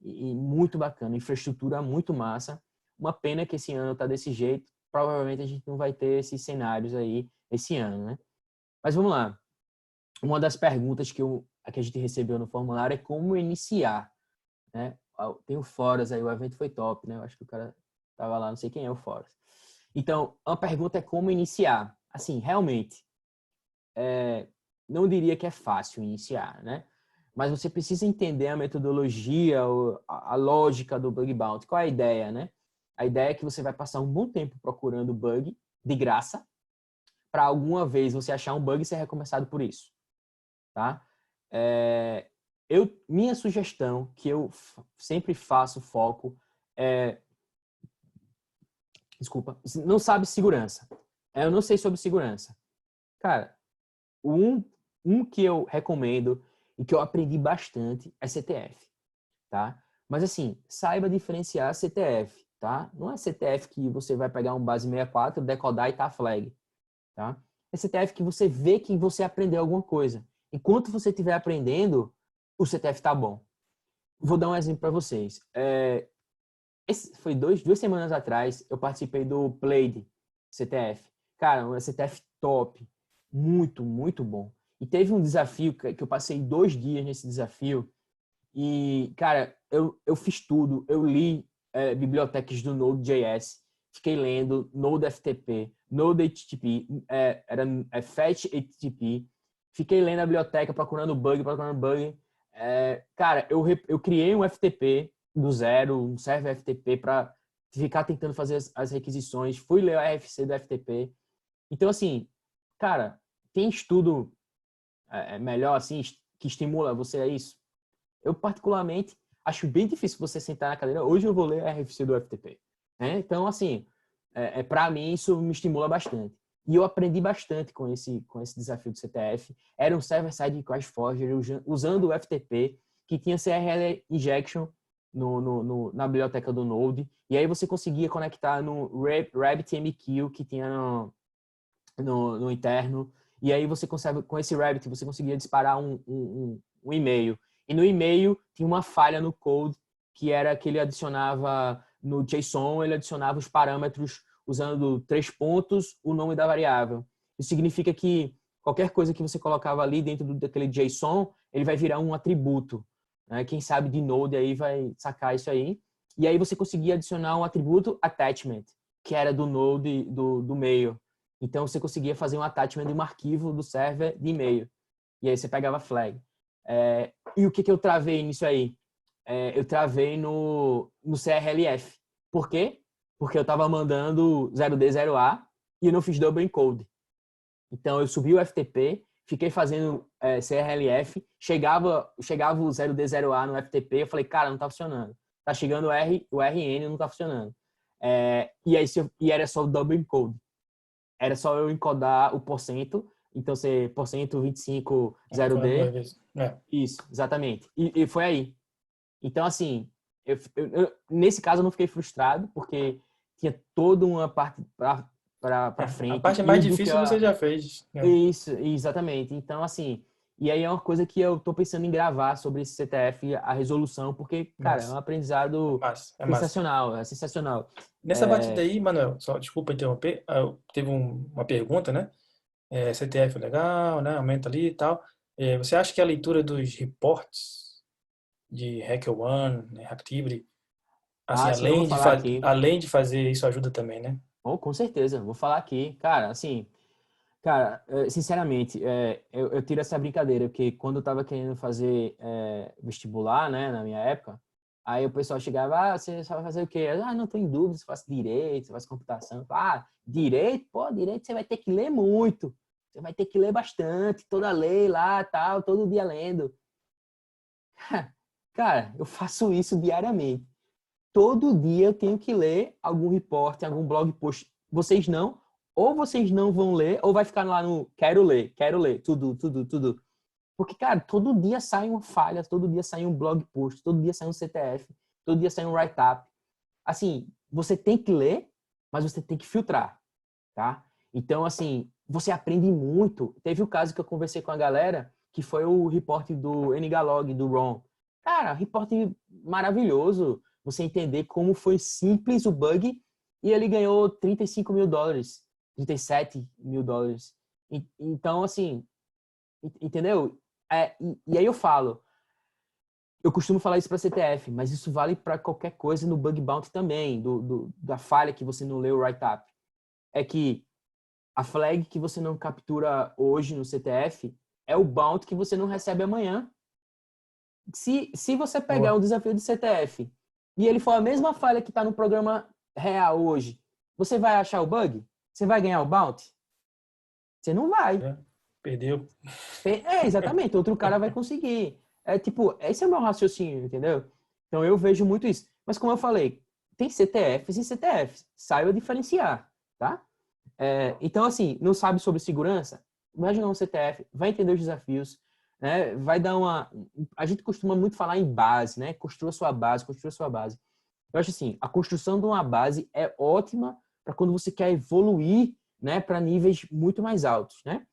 e muito bacana, infraestrutura muito massa. Uma pena que esse ano tá desse jeito, provavelmente a gente não vai ter esses cenários aí esse ano, né? Mas vamos lá. Uma das perguntas que a gente recebeu no formulário é como iniciar, né? Tem o Foras aí, o evento foi top, né? Eu acho que o cara tava lá, não sei quem é o Foras. Então, a pergunta é como iniciar. Assim, realmente, não diria que é fácil iniciar, né? Mas você precisa entender a metodologia, a lógica do bug bounty. Qual é a ideia, né? A ideia é que você vai passar um bom tempo procurando bug de graça para alguma vez você achar um bug e ser recompensado por isso, tá? Minha sugestão, que eu sempre faço foco, desculpa, não sabe segurança. Eu não sei sobre segurança. Cara, um que eu recomendo e que eu aprendi bastante é CTF, tá? Mas assim, saiba diferenciar CTF, tá? Não é CTF que você vai pegar um base 64, decodar e tá flag, tá? É CTF que você vê que você aprendeu alguma coisa. Enquanto você estiver aprendendo, o CTF tá bom. Vou dar um exemplo para vocês. Foi duas semanas atrás, eu participei do Played CTF. Cara, um CTF top. Muito, muito bom. E teve um desafio que eu passei 2 dias nesse desafio. E, cara, eu fiz tudo. Eu li bibliotecas do Node.js. Fiquei lendo Node FTP, Node HTTP, era Fetch HTTP. Fiquei lendo a biblioteca, procurando bug. Cara, eu criei um FTP do zero, um server FTP para ficar tentando fazer as requisições. Fui ler o RFC do FTP. Então, assim, cara, tem estudo melhor, assim, que estimula você a isso? Eu, particularmente, acho bem difícil você sentar na cadeira. Hoje eu vou ler a RFC do FTP. Né? Então, assim, para mim, isso me estimula bastante. E eu aprendi bastante com esse desafio do CTF. Era um server-side CrashForger usando o FTP, que tinha CRL injection na biblioteca do Node. E aí você conseguia conectar no RabbitMQ, que tinha no interno. E aí você consegue, com esse Rabbit, você conseguia disparar um e-mail. E no e-mail tinha uma falha no code, que era que ele adicionava no JSON, ele adicionava os parâmetros usando 3 pontos, o nome da variável. Isso significa que qualquer coisa que você colocava ali dentro daquele JSON, ele vai virar um atributo. Né? Quem sabe de Node aí vai sacar isso aí. E aí você conseguia adicionar um atributo attachment, que era do Node do mail. Então você conseguia fazer um attachment de um arquivo do server de e-mail. E aí você pegava flag. E o que eu travei nisso aí? Eu travei no CRLF. Por quê? Porque eu estava mandando 0D0A e eu não fiz double encode. Então eu subi o FTP, fiquei fazendo CRLF, chegava o 0D0A no FTP, eu falei, cara, não está funcionando. Tá chegando o RN, não está funcionando. E era só o double encode. Era só eu encodar o porcento. Então, você porcento 25 0D. Isso, exatamente. E foi aí. Então, assim, nesse caso eu não fiquei frustrado, porque tinha toda uma parte para frente. A parte mais difícil você já fez. Né? Isso, exatamente. Então, assim, e aí é uma coisa que eu tô pensando em gravar sobre esse CTF, a resolução, porque, cara, é um aprendizado sensacional, é sensacional. Nessa batida aí, Manuel, só desculpa interromper, teve uma pergunta, né? CTF é legal, né? Aumenta ali e tal. Você acha que a leitura dos reports de HackerOne, né, Hacktivity, Assim, Sim, eu vou falar aqui. além de fazer isso ajuda também, né? Oh, com certeza, vou falar aqui. Cara, assim, cara, sinceramente, eu tiro essa brincadeira, porque quando eu tava querendo fazer vestibular, né, na minha época, aí o pessoal chegava, você vai fazer o quê? Não, tô em dúvida, você faz direito, você faz computação. Direito? Pô, direito você vai ter que ler muito. Você vai ter que ler bastante, toda a lei lá, tal, todo dia lendo. Cara, eu faço isso diariamente. Todo dia eu tenho que ler algum reporte, algum blog post. Vocês não, ou vocês não vão ler, ou vai ficar lá no quero ler, tudo, tudo, tudo. Porque, cara, todo dia sai uma falha, todo dia sai um blog post, todo dia sai um CTF, todo dia sai um write-up. Assim, você tem que ler, mas você tem que filtrar, tá? Então, assim, você aprende muito. Teve o caso que eu conversei com a galera, que foi o reporte do Ngalog, do Ron. Cara, reporte maravilhoso. Você entender como foi simples o bug e ele ganhou $35 mil, $37 mil. Então, assim, entendeu? E aí eu falo, eu costumo falar isso para CTF, mas isso vale para qualquer coisa no bug bounty também, da falha que você não leu o write-up. É que a flag que você não captura hoje no CTF é o bounty que você não recebe amanhã. Se você pegar Boa. um desafio de CTF e ele for a mesma falha que está no programa real hoje, você vai achar o bug? Você vai ganhar o bounty? Você não vai. É, perdeu. Exatamente. Outro cara vai conseguir. Tipo, esse é o meu raciocínio, entendeu? Então eu vejo muito isso. Mas como eu falei, tem CTFs e CTFs. Saiba diferenciar, tá? Então, assim, não sabe sobre segurança? Vai jogar um CTF, vai entender os desafios, né? Vai dar uma... A gente costuma muito falar em base, né? Construa sua base, construa sua base. Eu acho assim, a construção de uma base é ótima para quando você quer evoluir, né, para níveis muito mais altos, né?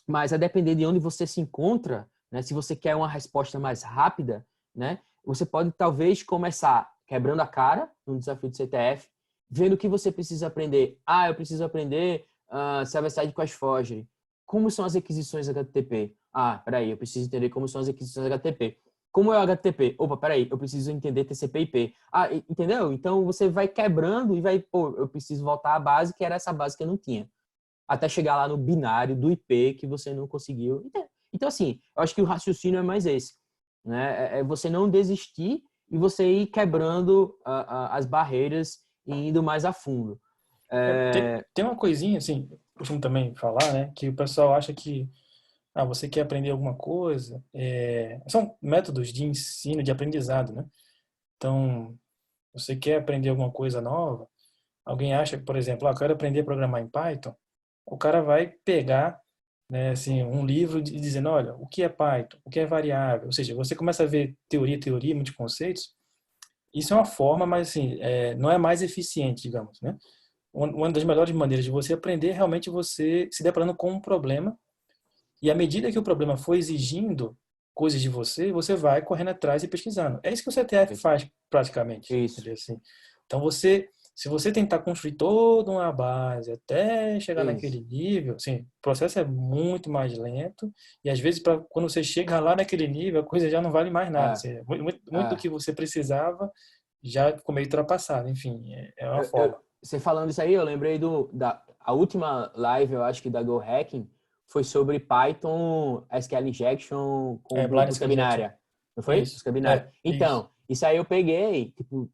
Mas a depender de onde você se encontra, né, se você quer uma resposta mais rápida, né, você pode talvez começar quebrando a cara no desafio de CTF, vendo o que você precisa aprender. Eu preciso aprender server-side cross forgery. Como são as requisições HTTP? Peraí, eu preciso entender como são as requisições HTTP. Como é o HTTP? Opa, peraí, eu preciso entender TCP/IP. Entendeu? Então você vai quebrando e eu preciso voltar à base, que era essa base que eu não tinha, até chegar lá no binário do IP que você não conseguiu. Então, assim, eu acho que o raciocínio é mais esse, né? É você não desistir e você ir quebrando as barreiras e indo mais a fundo. Tem uma coisinha, assim, costumo também falar, né? Que o pessoal acha que você quer aprender alguma coisa. São métodos de ensino, de aprendizado, né? Então, você quer aprender alguma coisa nova, alguém acha que, por exemplo, eu quero aprender a programar em Python, o cara vai pegar, né, assim, um livro dizendo, olha, o que é Python, o que é variável, ou seja, você começa a ver teoria, muitos conceitos. Isso é uma forma, mas assim, não é mais eficiente, digamos, né? Uma das melhores maneiras de você aprender é realmente você se deparando com um problema, e à medida que o problema for exigindo coisas de você, você vai correndo atrás e pesquisando. É isso que o CTF faz praticamente, Isso, entendeu? Assim, então se você tentar construir toda uma base até chegar isso. naquele nível, assim, o processo é muito mais lento e às vezes quando você chega lá naquele nível, a coisa já não vale mais nada. É, Assim, muito do é. que você precisava já ficou meio ultrapassado. Enfim, é uma forma. Você falando isso aí, eu lembrei a última live, eu acho que da Go Hacking, foi sobre Python, SQL Injection com Blind busca SQL Injection. binária. Não foi? Isso. Busca binária. Isso. Então, isso aí eu peguei, tipo,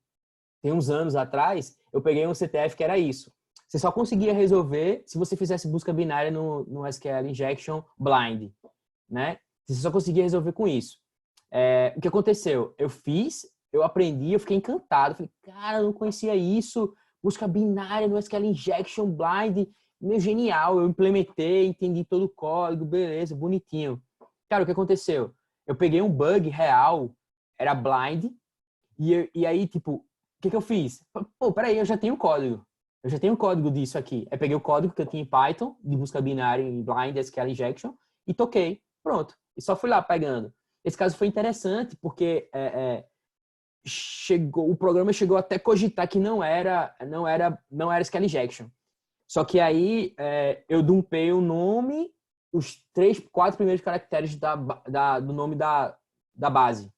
tem uns anos atrás, eu peguei um CTF que era isso. Você só conseguia resolver se você fizesse busca binária no SQL Injection blind, né? Você só conseguia resolver com isso. O que aconteceu? Eu aprendi, eu fiquei encantado. Falei, cara, eu não conhecia isso. Busca binária no SQL Injection blind, meu, genial. Eu implementei, entendi todo o código, beleza, bonitinho. Cara, o que aconteceu? Eu peguei um bug real, era blind, e aí, tipo, o que eu fiz? Pô, peraí, eu já tenho código. Eu já tenho código disso aqui. Aí peguei o código que eu tinha em Python, de busca binária em blind SQL Injection, e toquei. Pronto. E só fui lá pegando. Esse caso foi interessante porque o programa chegou até a cogitar que não era SQL Injection. Só que aí eu dumpei o nome, os 3, 4 primeiros caracteres do nome da base,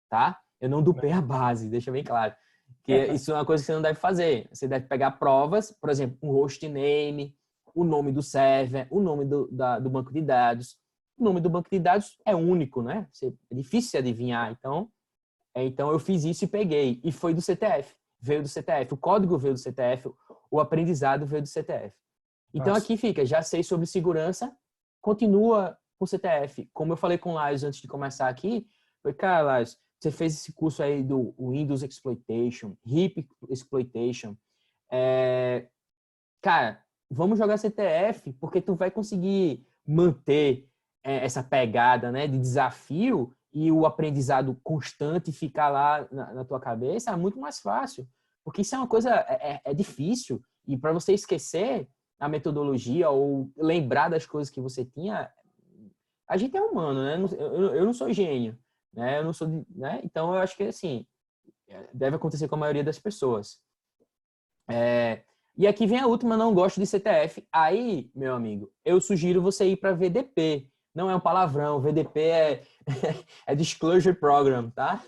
tá? Eu não dupei a base, deixa bem claro. Que isso é uma coisa que você não deve fazer. Você deve pegar provas, por exemplo, um hostname, o nome do server, o nome do banco de dados. O nome do banco de dados é único, né? É difícil de adivinhar. Então eu fiz isso e peguei. E foi do CTF. Veio do CTF. O código veio do CTF. O aprendizado veio do CTF. Então Nossa. aqui fica, já sei sobre segurança, continua com o CTF. Como eu falei com o Lais antes de começar aqui, foi, cara, Lais, você fez esse curso aí do Windows Exploitation, HIP Exploitation. Cara, vamos jogar CTF, porque tu vai conseguir manter essa pegada, né, de desafio e o aprendizado constante ficar lá na tua cabeça é muito mais fácil. Porque isso é uma coisa, é difícil. E para você esquecer a metodologia ou lembrar das coisas que você tinha, a gente é humano, né? Eu não sou gênio, né? Eu não sou, né? Então eu acho que assim deve acontecer com a maioria das pessoas. E aqui vem a última, não gosto de CTF. Aí, meu amigo, eu sugiro você ir para VDP. Não é um palavrão, VDP é Disclosure Program, tá?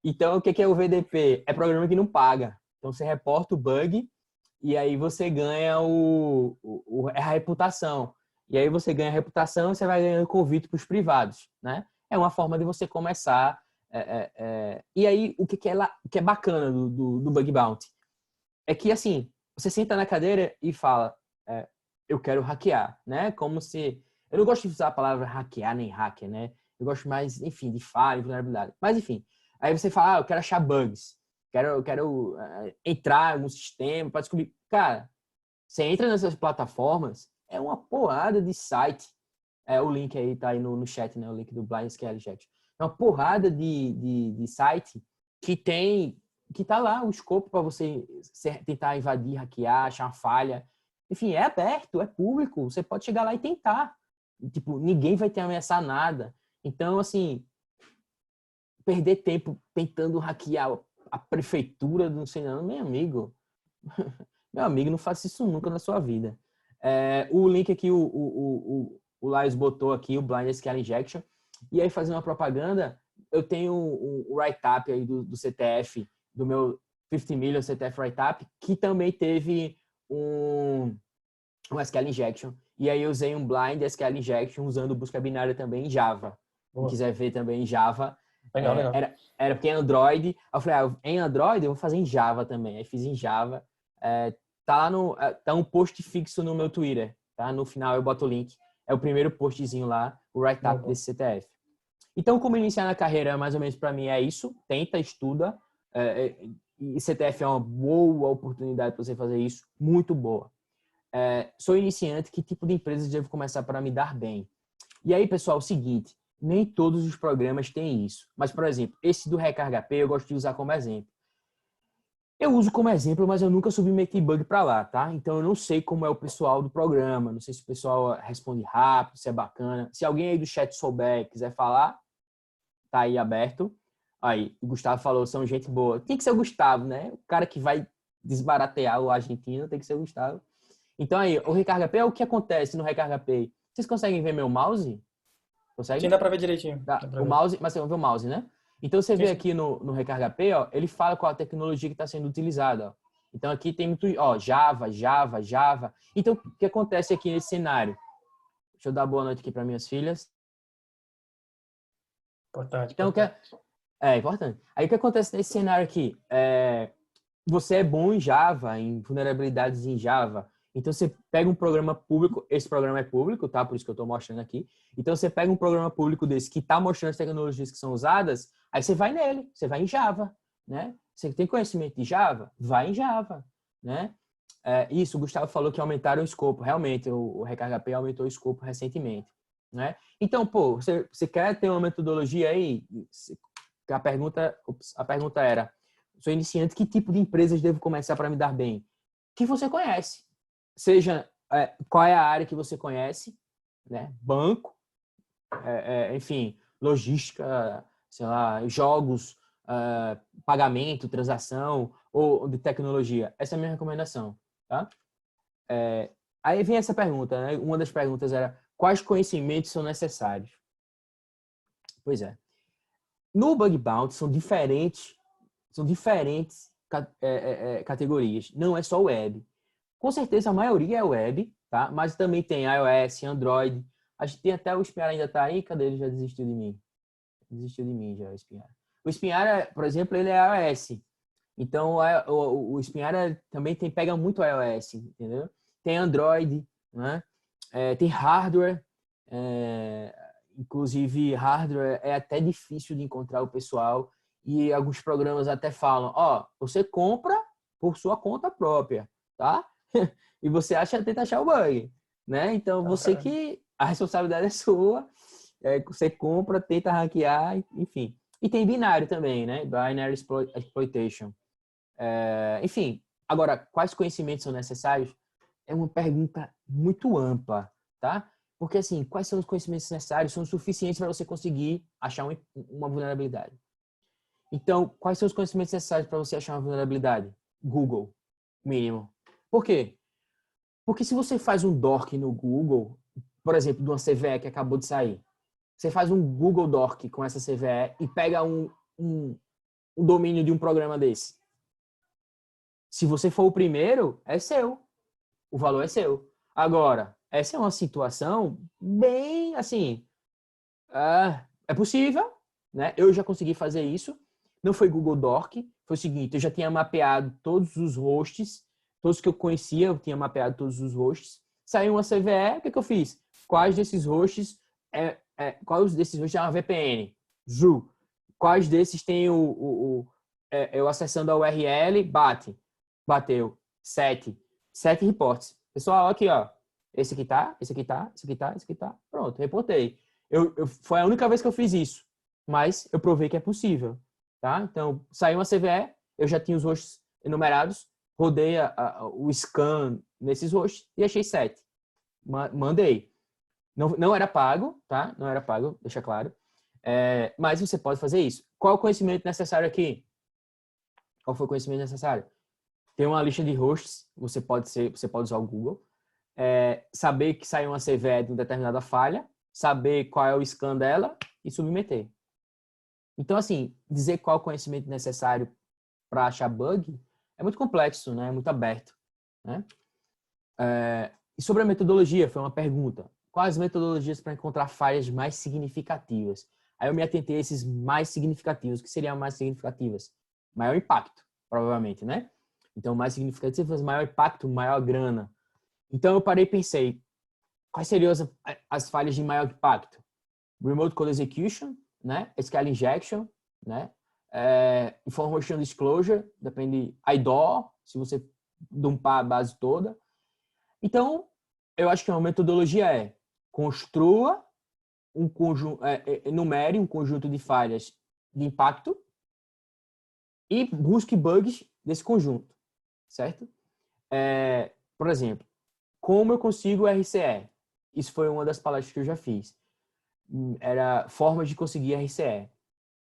Então, o que é o VDP? É programa que não paga. Então, você reporta o bug e aí você ganha a reputação. E aí você ganha a reputação e você vai ganhando convite para os privados, né? É uma forma de você começar. E aí, o que é bacana do Bug Bounty? É que, assim, você senta na cadeira e fala, eu quero hackear, né? Como se... Eu não gosto de usar a palavra hackear nem hacker, né? Eu gosto mais, enfim, de falha e vulnerabilidade. Mas, enfim, aí você fala, eu quero achar bugs. Eu quero entrar no sistema para descobrir. Cara, você entra nessas plataformas, é uma porrada de site. O link aí tá aí no chat, né? O link do Blind SQL Injection. É uma porrada de site que tá lá o escopo para você tentar invadir, hackear, achar uma falha. Enfim, é aberto, é público. Você pode chegar lá e tentar. Tipo, ninguém vai te ameaçar nada. Então, assim, perder tempo tentando hackear a prefeitura, não sei não, meu amigo, não faça isso nunca na sua vida. O link aqui, o Lais botou aqui, o Blind SQL Injection, e aí fazendo uma propaganda, eu tenho o write-up aí do CTF, do meu 50 Million CTF write-up, que também teve um SQL Injection, e aí eu usei um Blind SQL Injection usando busca binária também em Java. Quem quiser ver também em Java, Legal. era porque em Android. Aí eu falei, em Android eu vou fazer em Java também. Aí fiz em Java. Tá lá tá um post fixo no meu Twitter, tá? No final eu boto o link. É o primeiro postzinho lá, o write-up desse CTF. Então, como iniciar na carreira, mais ou menos para mim é isso. Tenta, estuda. E CTF é uma boa oportunidade para você fazer isso. Muito boa. Sou iniciante, que tipo de empresas devo começar para me dar bem? E aí, pessoal, é o seguinte, nem todos os programas têm isso. Mas, por exemplo, esse do Recarga HP eu gosto de usar como exemplo. Eu uso como exemplo, mas eu nunca submeti bug para lá, tá? Então eu não sei como é o pessoal do programa, não sei se o pessoal responde rápido, se é bacana. Se alguém aí do chat souber e quiser falar, tá aí aberto. Aí, o Gustavo falou, são gente boa. Tem que ser o Gustavo, né? O cara que vai desbaratear o argentino tem que ser o Gustavo. Então aí, o Recarga Pay, o que acontece no Recarga Pay? Vocês conseguem ver meu mouse? Consegue? Sim, dá pra ver direitinho. O mouse, mas você vai ver o mouse, né? Então você vê Sim. aqui no Recarga Pay, ó, ele fala qual a tecnologia que está sendo utilizada. Ó. Então aqui tem muito, ó, Java. Então o que acontece aqui nesse cenário? Deixa eu dar boa noite aqui para minhas filhas. Importante. Então é importante. Aí o que acontece nesse cenário aqui? Você é bom em Java, em vulnerabilidades em Java. Então, você pega um programa público, esse programa é público, tá? Por isso que eu estou mostrando aqui. Então, você pega um programa público desse que está mostrando as tecnologias que são usadas, aí você vai nele, você vai em Java, né? Você tem conhecimento de Java? Vai em Java, né? Isso, o Gustavo falou que aumentaram o escopo. Realmente, o Recarga Pay aumentou o escopo recentemente, né? Então, pô, você quer ter uma metodologia aí? A pergunta era, sou iniciante, que tipo de empresas devo começar para me dar bem? Que você conhece. Seja qual é a área que você conhece, né? Banco, enfim, logística, sei lá, jogos, pagamento, transação ou de tecnologia. Essa é a minha recomendação, tá? Aí vem essa pergunta, né? Uma das perguntas era quais conhecimentos são necessários? Pois é. No Bug Bounty são diferentes São diferentes categorias. Não é só web. Com certeza a maioria é web, tá? Mas também tem iOS, Android. A gente tem até o Espinhar ainda tá aí. Cadê? Ele já desistiu de mim. Desistiu de mim já, o Espinhar. O Espinhar, por exemplo, ele é iOS. Então, o Espinhar também pega muito iOS, entendeu? Tem Android, né? Tem hardware. Inclusive, hardware é até difícil de encontrar o pessoal. E alguns programas até falam, você compra por sua conta própria, tá? E você tenta achar o bug, né? Então, a responsabilidade é sua. Você compra, tenta hackear, enfim. E tem binário também, né? Binary Exploitation. Enfim, agora, quais conhecimentos são necessários? É uma pergunta muito ampla, tá? Porque, assim, quais são os conhecimentos necessários? São suficientes para você conseguir achar uma vulnerabilidade. Então, quais são os conhecimentos necessários para você achar uma vulnerabilidade? Google, mínimo. Por quê? Porque se você faz um doc no Google, por exemplo, de uma CVE que acabou de sair, você faz um Google Doc com essa CVE e pega um domínio de um programa desse. Se você for o primeiro, é seu. O valor é seu. Agora, essa é uma situação bem, assim, é possível, né? Eu já consegui fazer isso. Não foi Google Doc. Foi o seguinte, eu já tinha mapeado todos os hosts, todos que eu conhecia, eu tinha mapeado todos os hosts. Saiu uma CVE, o que eu fiz? Quais desses hosts é uma VPN? Zu. Quais desses tem eu acessando a URL? Bateu. 7 reportes. Pessoal, aqui, ó. Esse aqui tá, esse aqui tá, esse aqui tá, esse aqui tá. Pronto, reportei. Foi a única vez que eu fiz isso. Mas eu provei que é possível. Tá? Então, saiu uma CVE, eu já tinha os hosts enumerados, rodei o scan nesses hosts e achei 7. Mandei. Não era pago, tá? Não era pago, deixa claro. Mas você pode fazer isso. Qual é o conhecimento necessário aqui? Qual foi o conhecimento necessário? Tem uma lista de hosts, você pode usar o Google. Saber que saiu uma CVE de uma determinada falha, saber qual é o scan dela e submeter. Então, assim, dizer qual é o conhecimento necessário para achar bug é muito complexo, né? É muito aberto, né? E sobre a metodologia, foi uma pergunta. Quais metodologias para encontrar falhas mais significativas? Aí eu me atentei a esses mais significativos. O que seriam mais significativas? Maior impacto, provavelmente, né? Então, mais significativas, maior impacto, maior grana. Então, eu parei e pensei, quais seriam as falhas de maior impacto? Remote Code Execution, né? SQL Injection, né? Information Disclosure, depende, IDOR, se você dumpar a base toda. Então, eu acho que uma metodologia construa um conjunto, enumere um conjunto de falhas de impacto e busque bugs desse conjunto, certo? Por exemplo, como eu consigo RCE? Isso foi uma das palestras que eu já fiz. Era formas de conseguir RCE.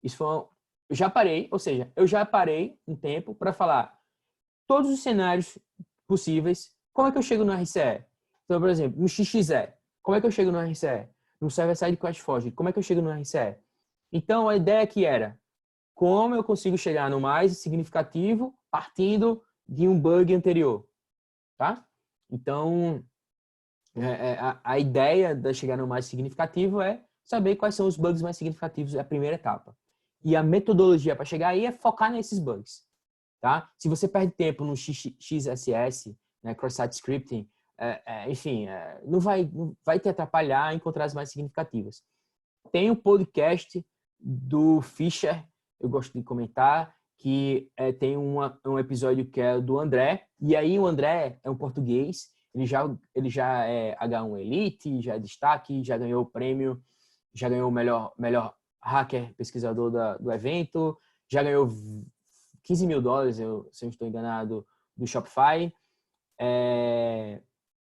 Isso foi eu já parei um tempo para falar todos os cenários possíveis. Como é que eu chego no RCE? Então, por exemplo, no XXE, como é que eu chego no RCE? No Server-Side Crash Forge, como é que eu chego no RCE? Então, a ideia aqui era como eu consigo chegar no mais significativo partindo de um bug anterior, tá? Então, a ideia de chegar no mais significativo é saber quais são os bugs mais significativos, é a primeira etapa. E a metodologia para chegar aí é focar nesses bugs, tá? Se você perde tempo no XSS, né, Cross-Site Scripting, enfim, não vai te atrapalhar a encontrar as mais significativas. Tem um podcast do Fischer, eu gosto de comentar, que tem um episódio que é do André, e aí o André é um português, ele já é H1 Elite, já é destaque, já ganhou o prêmio, já ganhou o melhor hacker pesquisador do evento, já ganhou $15 mil, se eu não estou enganado, do Shopify.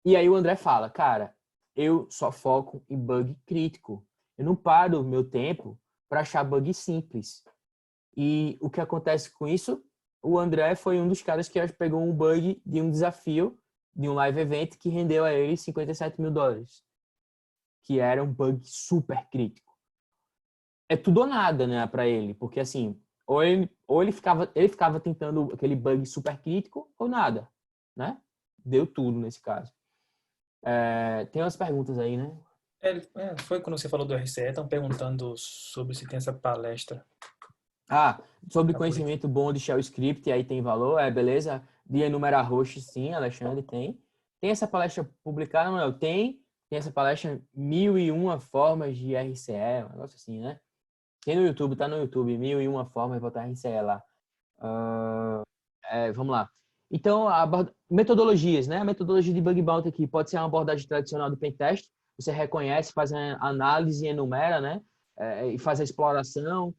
E aí o André fala, cara, eu só foco em bug crítico. Eu não paro o meu tempo para achar bug simples. E o que acontece com isso? O André foi um dos caras que pegou um bug de um desafio, de um live event, que rendeu a ele $57 mil. Que era um bug super crítico. É tudo ou nada, né, para ele. Porque, assim, ou ele ficava tentando aquele bug super crítico ou nada, né? Deu tudo nesse caso. Tem umas perguntas aí, né? Foi quando você falou do RCE, estão perguntando sobre se tem essa palestra. Sobre conhecimento bom de Shell Script, aí tem valor, beleza. De enumerar hosts, sim, Alexandre, tem. Tem essa palestra publicada, não? Tem essa palestra 1001 formas de RCE, um negócio assim, né? Tem no YouTube, tá no YouTube, 1001 formas de botar RCE lá. Vamos lá. Então, metodologias, né? A metodologia de Bug Bounty aqui pode ser uma abordagem tradicional do Pentest. Você reconhece, faz a análise e enumera, né? E faz a exploração.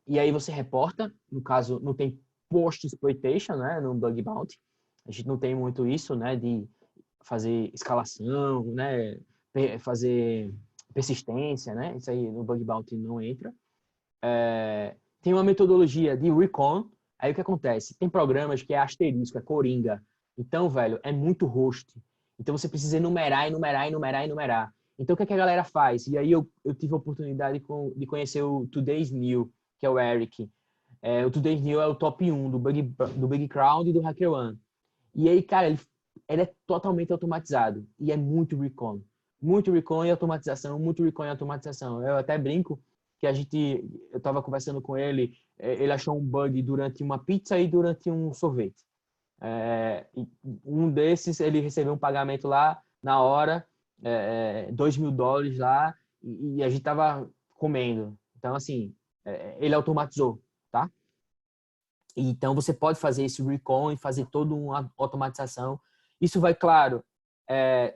E aí você reporta. No caso, não tem post-exploitation, né? No Bug Bounty. A gente não tem muito isso, né? De fazer escalação, né? Fazer persistência, né? Isso aí no Bug Bounty não entra. Tem uma metodologia de recon. Aí o que acontece? Tem programas que é asterisco, é coringa. Então, velho, é muito host. Então você precisa enumerar. Então o que a galera faz? E aí eu tive a oportunidade de conhecer o Today's New, que é o Eric. O Today's New é o top 1 do Bug Crowd e do HackerOne. E aí, cara, ele é totalmente automatizado. E é muito recon. Muito recon e automatização, muito recon e automatização. Eu até brinco que eu estava conversando com ele, ele achou um bug durante uma pizza e durante um sorvete. Um desses, ele recebeu um pagamento lá na hora, $2.000 lá, e a gente estava comendo. Então, assim, ele automatizou, tá? Então, você pode fazer esse recon e fazer toda uma automatização. Isso vai, claro,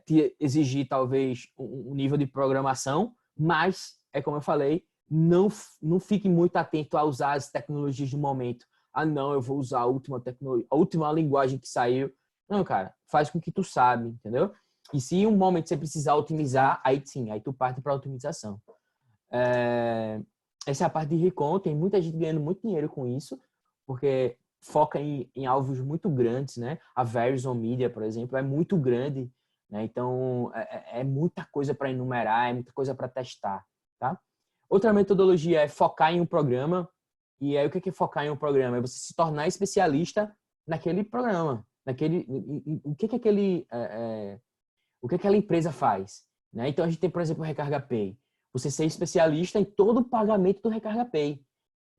te exigir, talvez, um nível de programação, mas, como eu falei, não fique muito atento a usar as tecnologias do momento. Não, eu vou usar a última tecnologia, a última linguagem que saiu. Não, cara, faz com que tu sabe, entendeu? E se em um momento você precisar otimizar, aí sim, aí tu parte para a otimização. Essa é a parte de recon, tem muita gente ganhando muito dinheiro com isso, porque foca em alvos muito grandes, né? A Verizon Media, por exemplo, é muito grande, né? Então, é muita coisa para enumerar, é muita coisa para testar, tá? Outra metodologia é focar em um programa. E aí, o que é focar em um programa? É você se tornar especialista naquele programa, o que aquela empresa faz, né? Então, a gente tem, por exemplo, o Recarga Pay. Você ser especialista em todo o pagamento do Recarga Pay.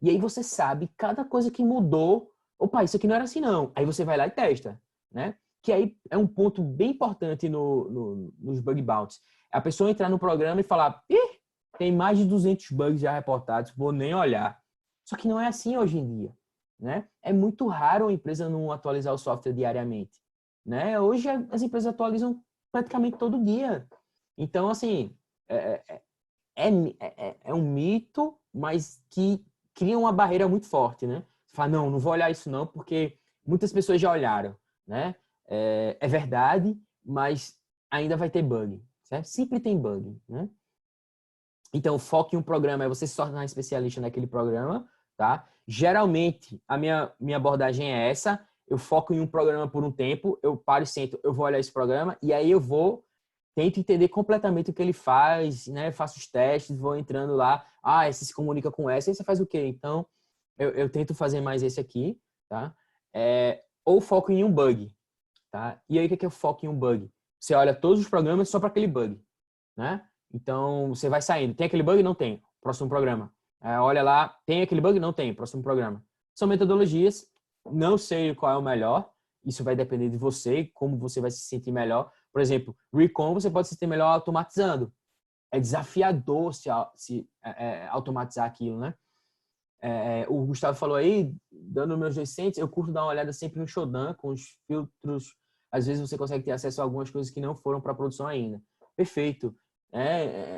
E aí você sabe cada coisa que mudou. Opa, isso aqui não era assim não. Aí você vai lá e testa, né? Que aí é um ponto bem importante nos bug bounties. A pessoa entrar no programa e falar, tem mais de 200 bugs já reportados, vou nem olhar. Só que não é assim hoje em dia, né? É muito raro a empresa não atualizar o software diariamente, né? Hoje as empresas atualizam praticamente todo dia. Então, assim, é um mito, mas que cria uma barreira muito forte, né? Você fala, não vou olhar isso não, porque muitas pessoas já olharam, né? É verdade, mas ainda vai ter bug, certo? Sempre tem bug, né? Então, o foco em um programa é você se tornar especialista naquele programa, tá? Geralmente, a minha abordagem é essa. Eu foco em um programa por um tempo, eu paro e sento, eu vou olhar esse programa, e aí tento entender completamente o que ele faz, né? Faço os testes, vou entrando lá. Esse se comunica com essa, e você faz o quê? Então, eu tento fazer mais esse aqui, tá? Ou foco em um bug, tá? E aí, o que é o foco em um bug? Você olha todos os programas só para aquele bug, né? Então, você vai saindo. Tem aquele bug? Não tem. Próximo programa. Olha lá, tem aquele bug? Não tem. Próximo programa. São metodologias. Não sei qual é o melhor. Isso vai depender de você, como você vai se sentir melhor. Por exemplo, Recon você pode se sentir melhor automatizando. É desafiador se automatizar aquilo, né? O Gustavo falou aí, dando meus 2 cents, eu curto dar uma olhada sempre no Shodan, com os filtros. Às vezes você consegue ter acesso a algumas coisas que não foram para produção ainda. Perfeito.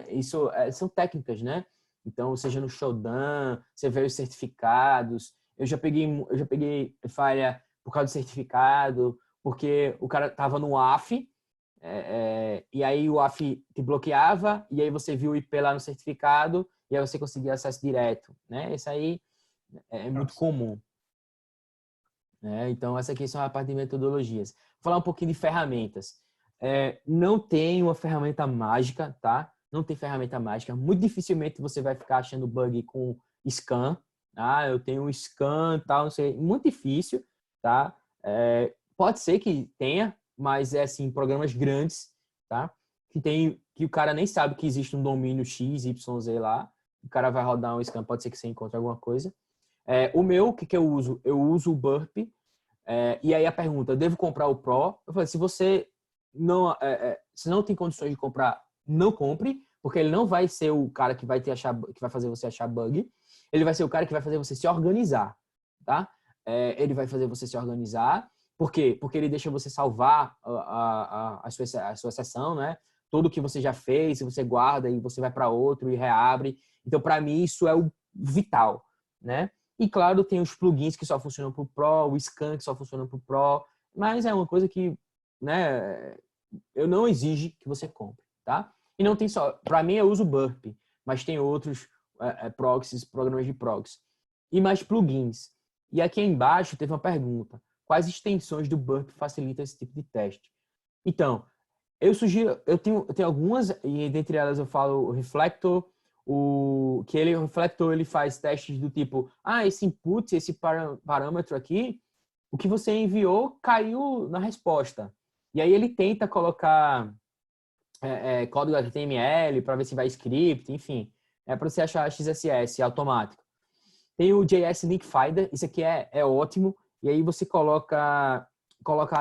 Isso são técnicas, né? Então, seja no Shodan, você vê os certificados. Eu já peguei falha por causa do certificado, porque o cara tava no AF, e aí o AF te bloqueava, e aí você viu o IP lá no certificado, e aí você conseguia acesso direto, né? Isso aí é muito comum. Então, essa aqui são a parte de metodologias. Vou falar um pouquinho de ferramentas. Não tem uma ferramenta mágica, tá? Não tem ferramenta mágica. Muito dificilmente você vai ficar achando bug com scan, Ah, eu tenho um scan, tal, não sei. Muito difícil, tá? Pode ser que tenha, mas é assim, programas grandes, tá? Que o cara nem sabe que existe um domínio X, Y, Z lá. O cara vai rodar um scan, pode ser que você encontre alguma coisa. O meu, o que eu uso? Eu uso o Burp. E aí a pergunta, eu devo comprar o Pro? Eu falei, se não tem condições de comprar, não compre, porque ele não vai ser o cara que vai fazer você achar bug. Ele vai ser o cara que vai fazer você se organizar, tá? Ele vai fazer você se organizar. Por quê? Porque ele deixa você salvar a sua sessão, né? Tudo que você já fez, você guarda e você vai para outro e reabre. Então, para mim, isso é o vital, né? E, claro, tem os plugins que só funcionam para o Pro, o Scan que só funciona para o Pro, mas é uma coisa que, né, eu não exijo que você compre, tá? E não tem só... Para mim, eu uso o Burp, mas tem outros proxies, programas de proxy. E mais plugins. E aqui embaixo teve uma pergunta. Quais extensões do Burp facilitam esse tipo de teste? Então, eu sugiro... Eu tenho algumas, e dentre elas eu falo o Reflector, o Reflector ele faz testes do tipo, esse input, esse parâmetro aqui, o que você enviou caiu na resposta. E aí ele tenta colocar código HTML para ver se vai script, enfim, para você achar XSS automático. Tem o JS Link Finder, isso aqui é ótimo, e aí você coloca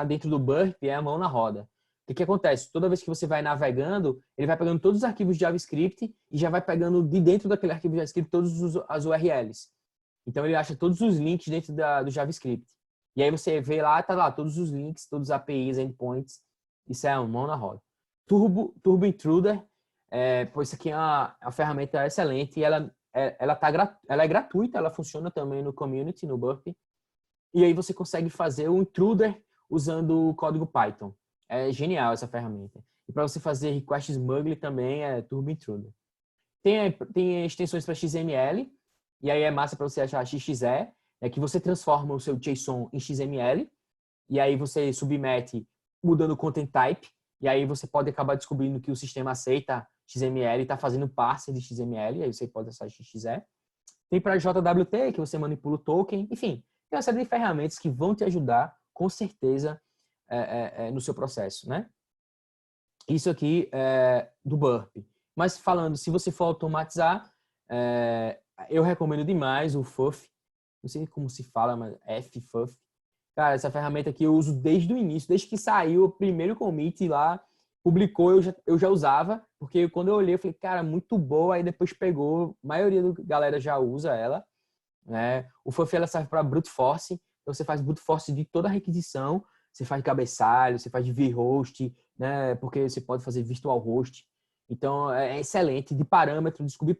dentro do Burp a mão na roda. O que acontece? Toda vez que você vai navegando, ele vai pegando todos os arquivos de JavaScript e já vai pegando de dentro daquele arquivo de JavaScript todas as URLs. Então ele acha todos os links dentro do JavaScript. E aí você vê lá, tá lá todos os links, todos os APIs, endpoints. Isso é uma mão na roda. Turbo Intruder, isso aqui é uma ferramenta excelente e ela é gratuita, ela funciona também no community, no Burp. E aí você consegue fazer o intruder usando o código Python. É genial essa ferramenta. E para você fazer request smuggler também é Turbo Intruder. Tem extensões para XML, e aí é massa para você achar XXE, que você transforma o seu JSON em XML, e aí você submete mudando o content type, e aí você pode acabar descobrindo que o sistema aceita XML e está fazendo parser de XML, aí você pode acessar XXE. Tem para JWT, que você manipula o token, enfim, tem uma série de ferramentas que vão te ajudar, com certeza, no seu processo, né? Isso aqui é do Burp. Mas falando, se você for automatizar, eu recomendo demais o Fuff. Não sei como se fala, mas Fuff. Cara, essa ferramenta aqui eu uso desde o início, desde que saiu o primeiro commit lá, publicou, eu já usava, porque quando eu olhei, eu falei, cara, muito boa, aí depois pegou, a maioria da galera já usa ela, né? O Fuff, ela serve para brute force, então você faz brute force de toda a requisição, você faz cabeçalho, você faz de vhost, né? Porque você pode fazer virtual host. Então, é excelente de parâmetro, descobrir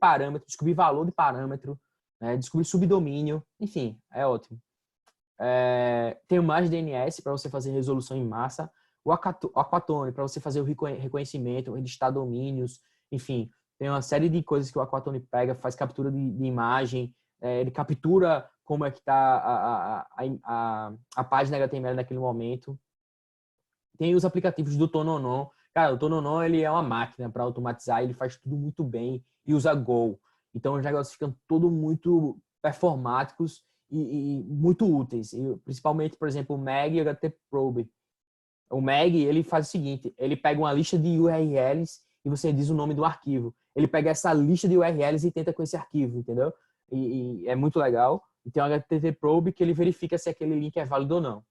valor de parâmetro, né? Descobrir subdomínio, enfim, é ótimo. Tem o mais DNS para você fazer resolução em massa, o Aquatone para você fazer o reconhecimento, registrar domínios, enfim, tem uma série de coisas que o Aquatone pega, faz captura de imagem, ele captura como é que está a página HTML naquele momento. Tem os aplicativos do Tononon. Cara, o Tononon ele é uma máquina para automatizar, ele faz tudo muito bem e usa Go. Então os negócios ficam todos muito performáticos e muito úteis. E, principalmente, por exemplo, o Mag e o HTProbe. O Mag, ele faz o seguinte, ele pega uma lista de URLs e você diz o nome do arquivo. Ele pega essa lista de URLs e tenta com esse arquivo, entendeu? E é muito legal. E tem o HTTProbe que ele verifica se aquele link é válido ou não.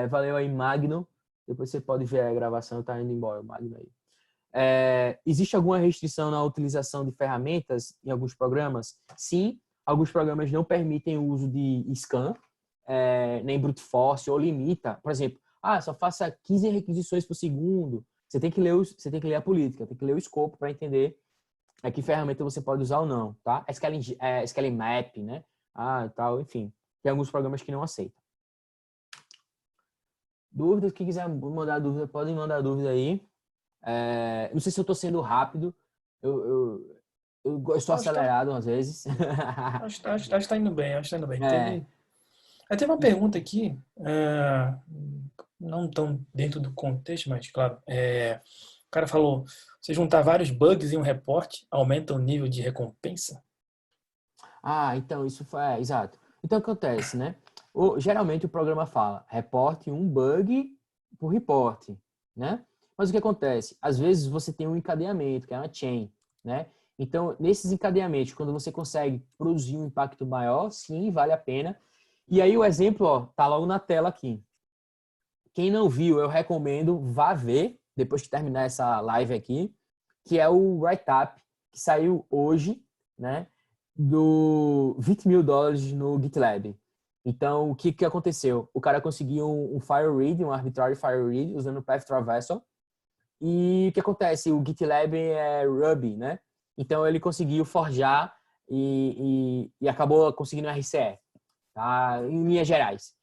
Valeu aí, Magno. Depois você pode ver a gravação, tá indo embora o Magno aí. Existe alguma restrição na utilização de ferramentas em alguns programas? Sim, alguns programas não permitem o uso de scan, nem brute force, ou limita. Por exemplo, só faça 15 requisições por segundo. Você tem que ler a política, tem que ler o escopo para entender que ferramenta você pode usar ou não, tá? SQL Map, né? Tal, enfim. Tem alguns programas que não aceitam. Dúvidas, quem quiser mandar dúvida, podem mandar dúvida aí. Não sei se eu estou sendo rápido. Eu estou acelerado às vezes. Acho que está indo bem, acho que está indo bem. Teve uma pergunta aqui, não tão dentro do contexto, mas claro. O cara falou, se juntar vários bugs em um reporte, aumenta o nível de recompensa? Então isso foi... exato. Então o que acontece, né? Geralmente o programa fala, reporte um bug por reporte, né? Mas o que acontece? Às vezes você tem um encadeamento, que é uma chain, né? Então, nesses encadeamentos, quando você consegue produzir um impacto maior, sim, vale a pena. E aí o exemplo, ó, tá logo na tela aqui. Quem não viu, eu recomendo, vá ver, depois que terminar essa live aqui, que é o write-up, que saiu hoje, né? Do $20 mil no GitLab. Então, o que aconteceu? O cara conseguiu um file read, um arbitrary file read, usando o Path Traversal. E o que acontece? O GitLab é Ruby, né? Então, ele conseguiu forjar e acabou conseguindo RCE, tá? Em linhas gerais.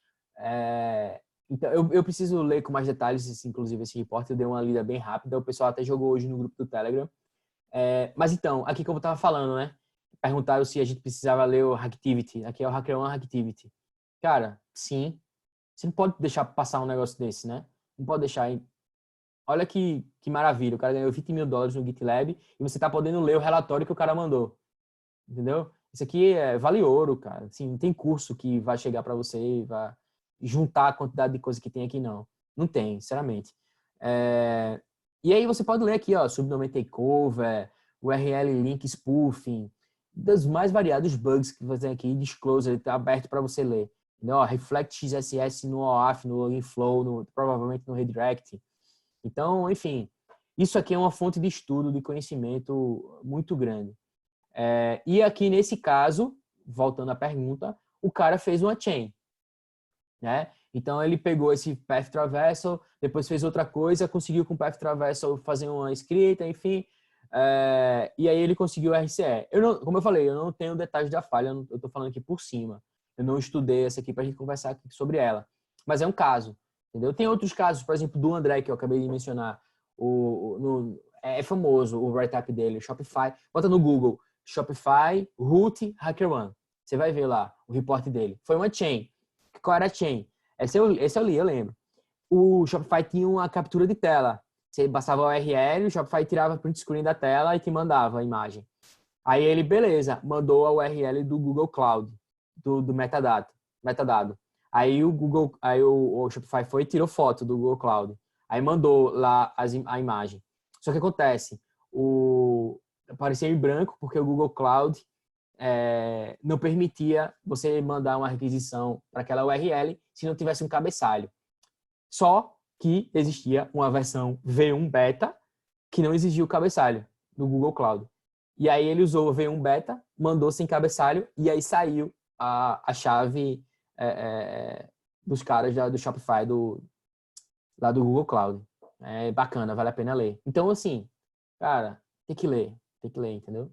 Então, eu preciso ler com mais detalhes, inclusive, esse report. Eu dei uma lida bem rápida. O pessoal até jogou hoje no grupo do Telegram. Mas então, aqui como eu estava falando, né? Perguntaram se a gente precisava ler o Hacktivity. Aqui é o HackerOne Hacktivity. Cara, sim. Você não pode deixar passar um negócio desse, né? Não pode deixar. Olha que maravilha. O cara ganhou $20 mil no GitLab e você tá podendo ler o relatório que o cara mandou. Entendeu? Isso aqui vale ouro, cara. Assim, não tem curso que vai chegar para você e vai juntar a quantidade de coisa que tem aqui, não. Não tem, sinceramente. E aí você pode ler aqui, ó, Subdomain Takeover, URL Link Spoofing, dos mais variados bugs que você tem aqui, Disclosure, está aberto para você ler. Entendeu? Ó, Reflect XSS no OAuth, no Login Flow, provavelmente no Redirect. Então, enfim, isso aqui é uma fonte de estudo, de conhecimento muito grande. E aqui, nesse caso, voltando à pergunta, o cara fez uma chain, né? Então, ele pegou esse Path Traversal, depois fez outra coisa, conseguiu com o Path Traversal fazer uma escrita, enfim, e aí ele conseguiu o RCE. Como eu falei, eu não tenho detalhes da falha, eu estou falando aqui por cima. Eu não estudei essa aqui para a gente conversar aqui sobre ela. Mas é um caso, entendeu? Tem outros casos, por exemplo, do André, que eu acabei de mencionar. É famoso o write-up dele, Shopify. Bota no Google, Shopify, root, HackerOne. Você vai ver lá o report dele. Foi uma chain. Qual era a chain? Esse eu li, eu lembro. O Shopify tinha uma captura de tela. Você passava o URL, o Shopify tirava print screen da tela e te mandava a imagem. Aí ele, beleza, mandou a URL do Google Cloud, do metadado. Aí o Shopify foi e tirou foto do Google Cloud. Aí mandou lá a imagem. Só que acontece, apareceu em branco porque o Google Cloud não permitia você mandar uma requisição para aquela URL se não tivesse um cabeçalho. Só que existia uma versão V1 Beta que não exigia o cabeçalho do Google Cloud. E aí ele usou o V1 Beta, mandou sem cabeçalho e aí saiu a chave dos caras do Shopify lá do Google Cloud. É bacana, vale a pena ler. Então, assim, cara, tem que ler, entendeu?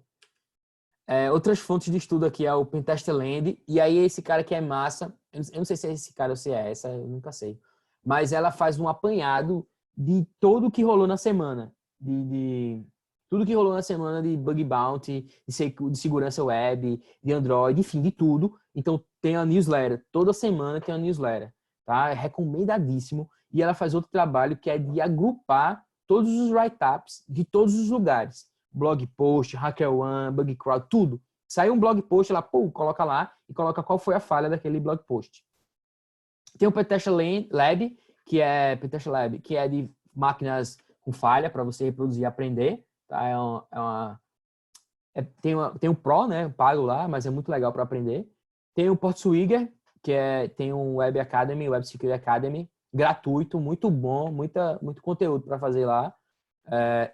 Outras fontes de estudo aqui é o Pentester Land, e aí esse cara que é massa, eu não sei se é esse cara ou se é essa, eu nunca sei, mas ela faz um apanhado de tudo o que rolou na semana, de tudo que rolou na semana de bug bounty, de segurança web, de Android, enfim, de tudo. Então tem a newsletter, toda semana tem uma newsletter, tá? É recomendadíssimo, e ela faz outro trabalho que é de agrupar todos os write-ups de todos os lugares. Blog post, HackerOne, BugCrowd, tudo. Sai um blog post, ela coloca lá e coloca qual foi a falha daquele blog post. Tem o Pentester Lab, que é de máquinas com falha para você reproduzir e aprender. Tá? Tem um Pro, né, pago lá, mas é muito legal para aprender. Tem o Portswigger, tem um Web Academy, Web Security Academy, gratuito, muito bom, muito conteúdo para fazer lá.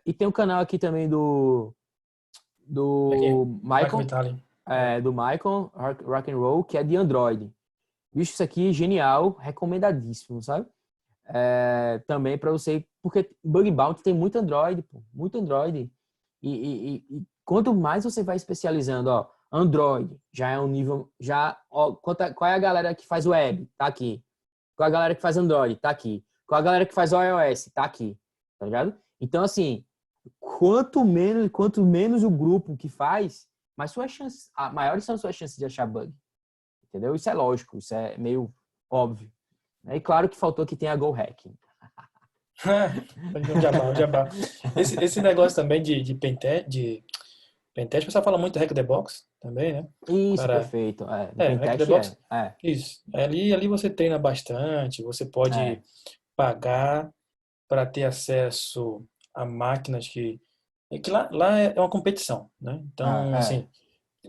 E tem um canal aqui também do Michael, do Michael Rock and Roll, que é de Android. Bicho, isso aqui é genial, recomendadíssimo, sabe? Também para você, porque Bug Bounty tem muito Android, muito Android. E quanto mais você vai especializando, ó, Android já é um nível, qual é a galera que faz web? Tá aqui. Qual é a galera que faz Android? Tá aqui. Qual é a galera que faz iOS? Tá aqui. Tá ligado? Então, assim, quanto menos o grupo que faz, maiores são as suas chances de achar bug. Entendeu? Isso é lógico, isso é meio óbvio. E claro que faltou que tenha Go Hacking. Um jabá. Esse negócio também de Pentest, o pessoal fala muito do Hack the Box também, né? Isso, Cara, perfeito. No o Hack the Pentest Box, é. isso. Ali você treina bastante, você pode É. pagar para ter acesso a máquinas que lá é uma competição, né? Ah, Então, é. assim,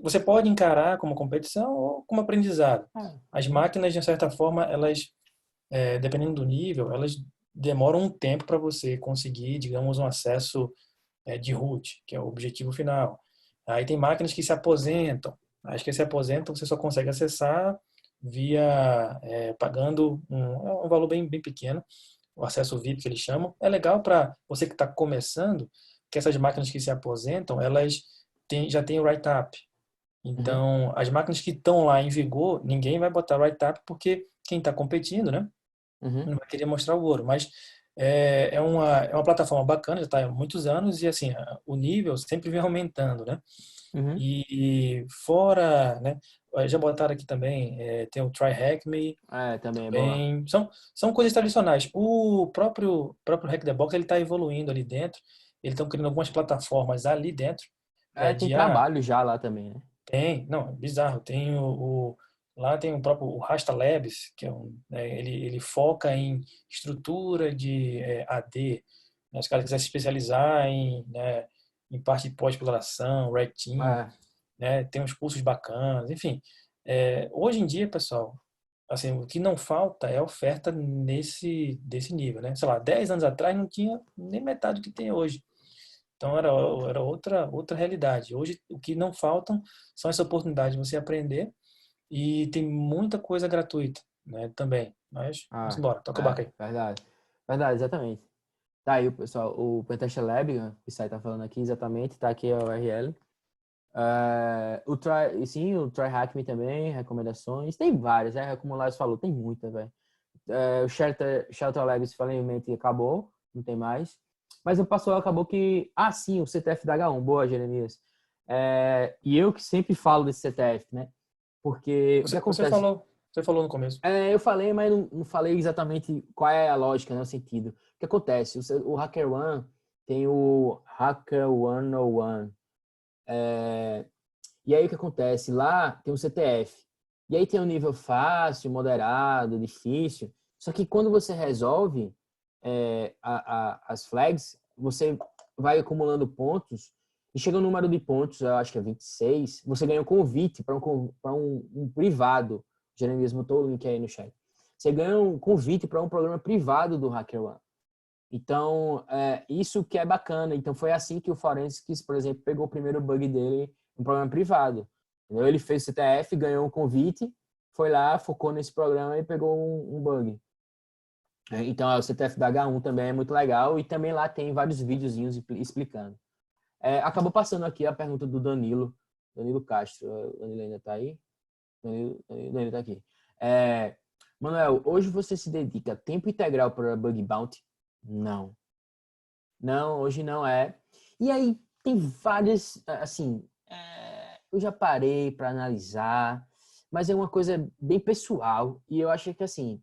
você pode encarar como competição ou como aprendizado. É. As máquinas, de certa forma, elas, dependendo do nível, elas demoram um tempo para você conseguir, digamos, um acesso de root, que é o objetivo final. Aí tem máquinas que se aposentam. As que se aposentam você só consegue acessar via pagando um valor bem pequeno, o acesso VIP que eles chamam. É legal para você que está começando, que essas máquinas que se aposentam, elas já têm o write-up. Uhum, Então, as máquinas que estão lá em vigor, ninguém vai botar write-up porque quem está competindo, né? uhum, Não vai querer mostrar o ouro, mas é uma plataforma bacana, já está há muitos anos e assim, o nível sempre vem aumentando, né? uhum. E fora, né, já botaram aqui também, tem o Try Hack Me, É, também é boa. também, são coisas tradicionais. O próprio Hack the Box, ele está evoluindo ali dentro, eles estão criando algumas plataformas ali dentro, É, tem de, trabalho já lá também, né? não, é bizarro. Tem lá tem o próprio o Rasta Labs, que ele foca em estrutura de AD. Né? Se o cara quiser se especializar em parte de pós-exploração, Red Team, É, né? Tem uns cursos bacanas, enfim. Hoje em dia, pessoal, assim, o que não falta é oferta desse nível, né? Sei lá, 10 anos atrás não tinha nem metade do que tem hoje. Então era outra realidade. Hoje o que não faltam são essa oportunidade de você aprender e tem muita coisa gratuita, né, também. Mas vamos embora, toca o barco aí. verdade. Verdade, exatamente. Tá aí, pessoal, o Pentest Lab, né, que o Sai tá falando aqui, exatamente, tá aqui a URL. O Try Hack Me também, recomendações. Tem várias, como o Lars falou, tem muita, velho. O Shelter Labs, infelizmente, acabou, não tem mais. Mas o passou acabou que... Ah, sim, o CTF da H1, boa, Jeremias. E eu que sempre falo desse CTF, né? Porque o que Você acontece? falou no começo. Eu falei, mas não falei exatamente qual é a lógica, né, o sentido. O que acontece? O HackerOne tem o Hacker 101. E aí o que acontece? Lá tem o CTF. E aí tem um nível fácil, moderado, difícil. Só que quando você resolve as flags, você vai acumulando pontos e chega um número de pontos, eu acho que é 26, você ganha um convite para um privado. O Jeremias botou o link aí no chat. Você ganha um convite para um programa privado do HackerOne. Então, isso que é bacana. Então, foi assim que o Forensics, por exemplo, pegou o primeiro bug dele no programa privado. Entendeu? Ele fez o CTF, ganhou um convite, foi lá, focou nesse programa e pegou um bug. Então, o CTF da H1 também é muito legal e também lá tem vários videozinhos explicando. Acabou passando aqui a pergunta do Danilo Castro. O Danilo ainda está aí? Danilo está aqui. Manuel, hoje você se dedica tempo integral para Bug Bounty? Não. Não, hoje não é. E aí tem várias, assim, eu já parei para analisar, mas é uma coisa bem pessoal e eu acho que assim,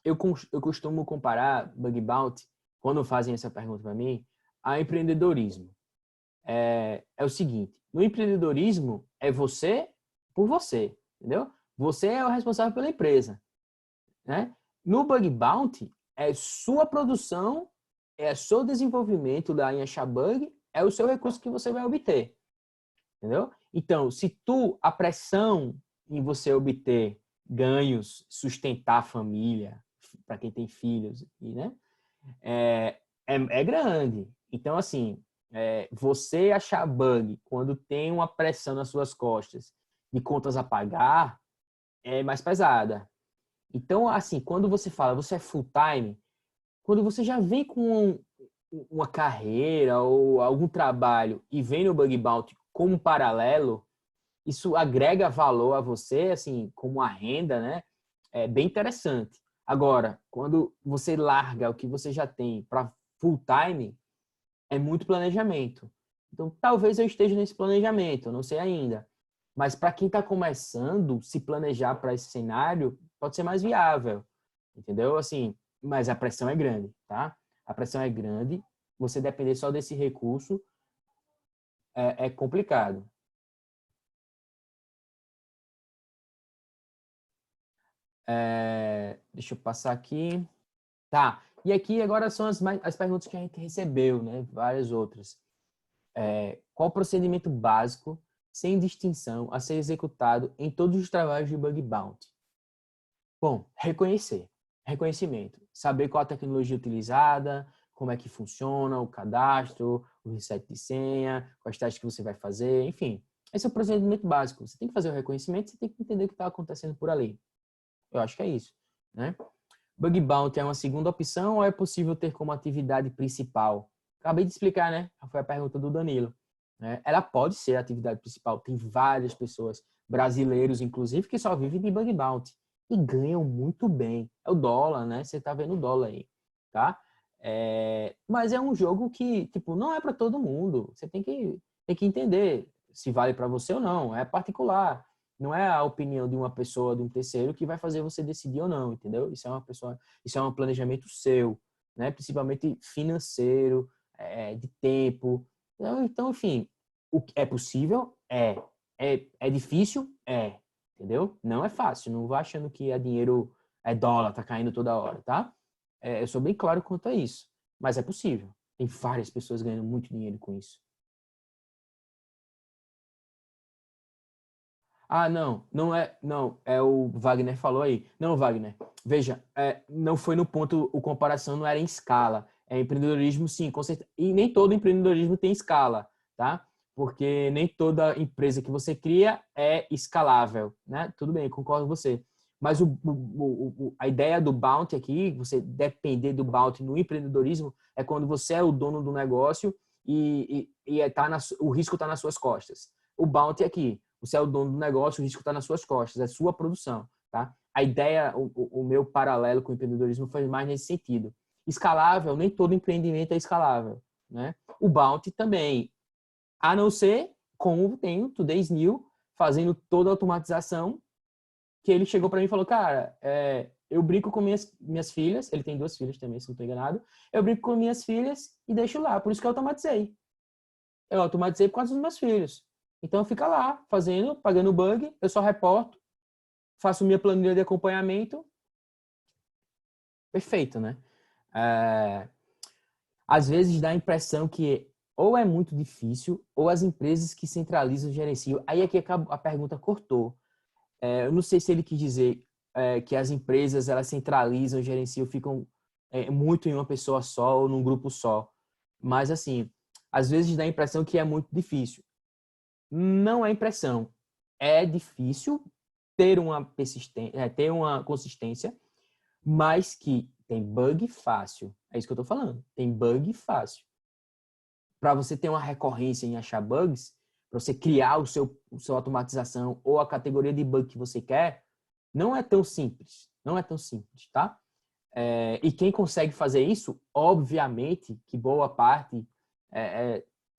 eu costumo comparar bug bounty quando fazem essa pergunta para mim a empreendedorismo. É o seguinte, no empreendedorismo é você por você, entendeu? Você é o responsável pela empresa, né? No bug bounty é sua produção, é seu desenvolvimento da em achar bug, é o seu recurso que você vai obter, entendeu? Então, se a pressão em você obter ganhos, sustentar a família, para quem tem filhos, né? É grande. Então, assim, você achar bug quando tem uma pressão nas suas costas de contas a pagar é mais pesada. Então, assim, quando você fala, você é full time, quando você já vem com uma carreira ou algum trabalho e vem no bug bounty como um paralelo, isso agrega valor a você, assim, como uma renda, né? É bem interessante. Agora, quando você larga o que você já tem para full time, é muito planejamento. Então, talvez eu esteja nesse planejamento, eu não sei ainda. Mas para quem está começando, se planejar para esse cenário, pode ser mais viável, entendeu? Assim, mas a pressão é grande, tá? A pressão é grande. Você depender só desse recurso é complicado. Deixa eu passar aqui. Tá, e aqui agora são as perguntas que a gente recebeu, né? Várias outras. Qual o procedimento básico, sem distinção, a ser executado em todos os trabalhos de bug bounty? Bom, reconhecimento, saber qual a tecnologia utilizada, como é que funciona o cadastro, o reset de senha, quais testes que você vai fazer, enfim. Esse é o procedimento básico. Você tem que fazer o reconhecimento, você tem que entender o que está acontecendo por ali. Eu acho que é isso, né? Bug bounty é uma segunda opção ou é possível ter como atividade principal? Acabei de explicar, né? Foi a pergunta do Danilo. Né? Ela pode ser a atividade principal. Tem várias pessoas, brasileiros inclusive, que só vivem de bug bounty e ganham muito bem. É o dólar, né? Você tá vendo o dólar aí, tá? Mas é um jogo que, tipo, não é para todo mundo. Você tem que entender se vale para você ou não. É particular. Não é a opinião de uma pessoa, de um terceiro, que vai fazer você decidir ou não, entendeu? Isso é um planejamento seu, né? Principalmente financeiro, de tempo. Então, enfim, é possível? É difícil? Entendeu? Não é fácil. Não vá achando que é dinheiro, é dólar, tá caindo toda hora, tá? Eu sou bem claro quanto a isso. Mas é possível. Tem várias pessoas ganhando muito dinheiro com isso. Ah, não, o Wagner falou aí. Não, Wagner, veja, não foi no ponto, o comparação não era em escala. Empreendedorismo, sim, com certeza. E nem todo empreendedorismo tem escala, tá? Porque nem toda empresa que você cria é escalável, né? Tudo bem, concordo com você. Mas a ideia do bounty aqui, você depender do bounty no empreendedorismo, é quando você é o dono do negócio o risco está nas suas costas. O bounty aqui, você é o dono do negócio, o risco está nas suas costas, é sua produção, tá? A ideia, o meu paralelo com o empreendedorismo foi mais nesse sentido. Escalável, nem todo empreendimento é escalável, né? O bounty também, a não ser como tem o Today's New fazendo toda a automatização, que ele chegou para mim e falou, cara, eu brinco com minhas filhas, ele tem 2 filhas também, se não estou enganado, eu brinco com minhas filhas e deixo lá, por isso que eu automatizei. Eu automatizei por causa dos meus filhos. Então fica lá, fazendo, pagando bug, eu só reporto, faço minha planilha de acompanhamento. Perfeito, né? Às vezes dá a impressão que ou é muito difícil, ou as empresas que centralizam gerenciam. Aí aqui a pergunta cortou. Eu não sei se ele quis dizer que as empresas elas centralizam, gerenciam, ficam muito em uma pessoa só ou num grupo só. Mas assim, às vezes dá a impressão que é muito difícil. Não é impressão. É difícil ter uma persistência, ter uma consistência, mas que tem bug fácil. É isso que eu estou falando. Tem bug fácil. Para você ter uma recorrência em achar bugs, para você criar o seu automatização ou a categoria de bug que você quer, não é tão simples. Não é tão simples, tá? E quem consegue fazer isso, obviamente, que boa parte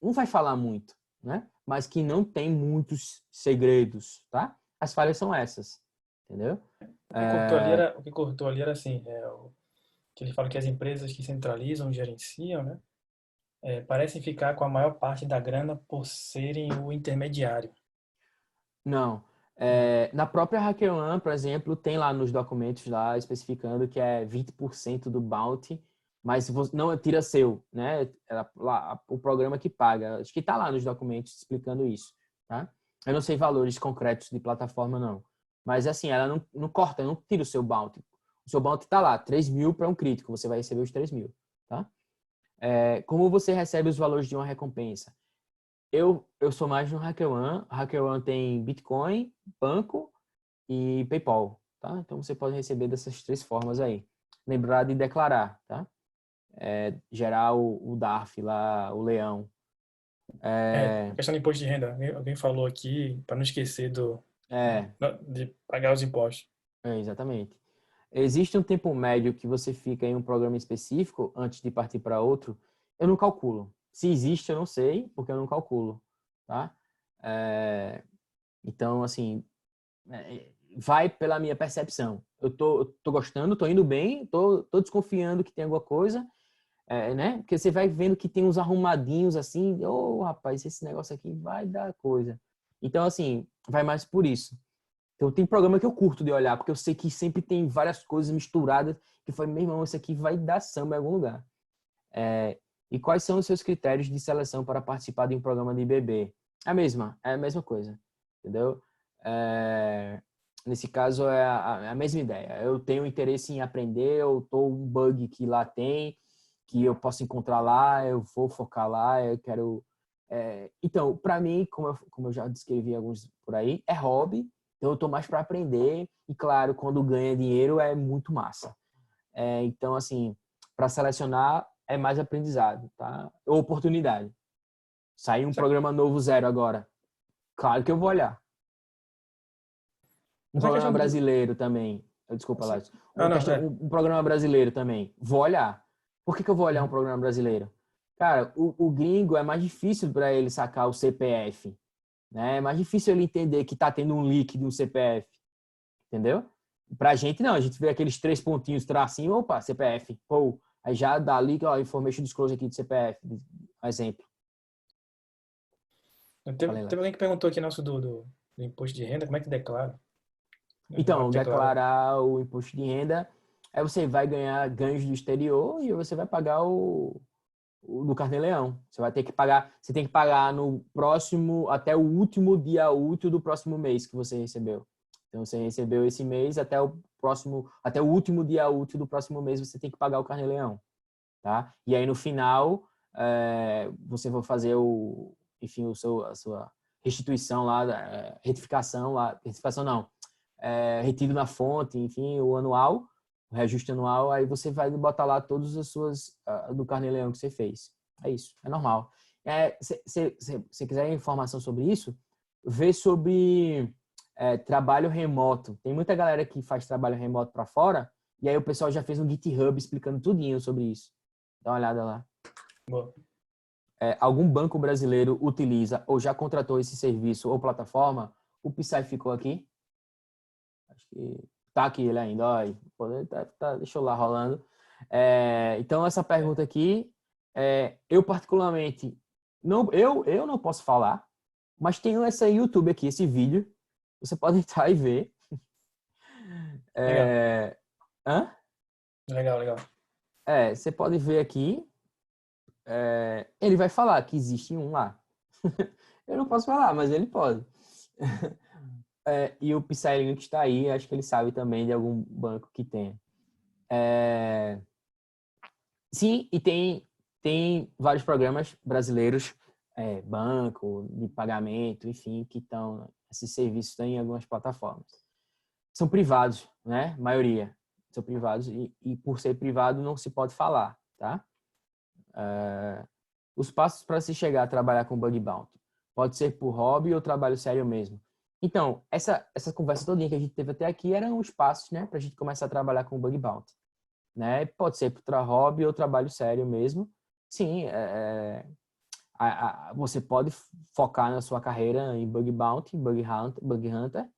não vai falar muito, né? Mas que não tem muitos segredos, tá? As falhas são essas, entendeu? O que cortou ali era assim, que ele fala que as empresas que centralizam, gerenciam, né, parecem ficar com a maior parte da grana por serem o intermediário. Não. Não. Na própria HackerOne, por exemplo, tem lá nos documentos lá especificando que é 20% do bounty, mas não tira seu, né? Lá, o programa que paga. Acho que está lá nos documentos explicando isso, tá? Eu não sei valores concretos de plataforma, não. Mas assim, ela não corta, não tira o seu bounty. O seu bounty está lá, 3 mil para um crítico, você vai receber os 3 mil, tá? Como você recebe os valores de uma recompensa? Eu sou mais no HackerOne. HackerOne tem Bitcoin, banco e PayPal, tá? Então você pode receber dessas 3 formas aí. Lembrar de declarar, tá? Gerar o DARF lá, o leão. A questão do imposto de renda, alguém falou aqui, para não esquecer É, de pagar os impostos. exatamente. Existe um tempo médio que você fica em um programa específico antes de partir para outro? Eu não calculo. Se existe, eu não sei, porque eu não calculo, tá? Então, assim, vai pela minha percepção. Eu tô gostando, tô indo bem, tô desconfiando que tem alguma coisa, né? Porque você vai vendo que tem uns arrumadinhos assim, rapaz, esse negócio aqui vai dar coisa. Então, assim, vai mais por isso. Então, tem programa que eu curto de olhar, porque eu sei que sempre tem várias coisas misturadas, que foi, meu irmão, esse aqui vai dar samba em algum lugar. E quais são os seus critérios de seleção para participar de um programa de IBB? É a mesma coisa, entendeu? Nesse caso, é a mesma ideia. Eu tenho interesse em aprender, eu tô um bug que lá tem, que eu posso encontrar lá, eu vou focar lá, eu quero... Então, para mim, como eu já descrevi alguns por aí, é hobby, então eu tô mais para aprender e, claro, quando ganha dinheiro é muito massa. Então, assim, para selecionar é mais aprendizado, tá? Ou oportunidade. Sair um programa novo zero agora. Claro que eu vou olhar. Um Essa programa questão do... brasileiro também. Desculpa, Assim, Lattes. Um programa brasileiro também. Vou olhar. Por que eu vou olhar um programa brasileiro? Cara, o gringo é mais difícil para ele sacar o CPF. Né? É mais difícil ele entender que tá tendo um leak de um CPF. Entendeu? Pra gente, não. A gente vê aqueles 3 pontinhos, tracinho, opa, CPF. Pô, aí já dá ali, ó, information disclosure aqui do CPF. Exemplo. Teve alguém que perguntou aqui nosso do imposto de renda, como é que declara? Na hora Então, de declarar. declarar o imposto de renda, aí você vai ganhar ganhos do exterior e você vai pagar o do Carnê-Leão. Você tem que pagar no próximo, até o último dia útil do próximo mês que você recebeu. Então, você recebeu esse mês, até o último dia útil do próximo mês, você tem que pagar o Carnê-Leão, tá? E aí, no final, você vai fazer enfim, a sua restituição lá, retificação não, retido na fonte, enfim, o anual, o reajuste anual, aí você vai botar lá todas as suas do Carnê-Leão que você fez. É isso, é normal. Se quiser informação sobre isso, vê sobre trabalho remoto. Tem muita galera que faz trabalho remoto para fora, e aí o pessoal já fez um GitHub explicando tudinho sobre isso. Dá uma olhada lá. Boa. Algum banco brasileiro utiliza ou já contratou esse serviço ou plataforma? O Psy ficou aqui? Acho que tá aqui ele ainda, ó, deixa eu lá rolando. Então, essa pergunta aqui, eu particularmente, eu não posso falar, mas tenho esse YouTube aqui, esse vídeo, você pode entrar e ver. Legal. Hã? Legal. Você pode ver aqui, ele vai falar que existe um lá. Eu não posso falar, mas ele pode. E o Psylink está aí, acho que ele sabe também de algum banco que tenha. Sim, e tem vários programas brasileiros, banco, de pagamento, enfim, que estão, esses serviços estão em algumas plataformas. São privados, né? A maioria são privados e por ser privado não se pode falar, tá? Os passos para se chegar a trabalhar com bug bounty. Pode ser por hobby ou trabalho sério mesmo. Então, essa conversa todinha que a gente teve até aqui eram os passos, né? Para a gente começar a trabalhar com bug bounty. Né? Pode ser para hobby ou trabalho sério mesmo. Sim, você pode focar na sua carreira em bug bounty, bug hunter,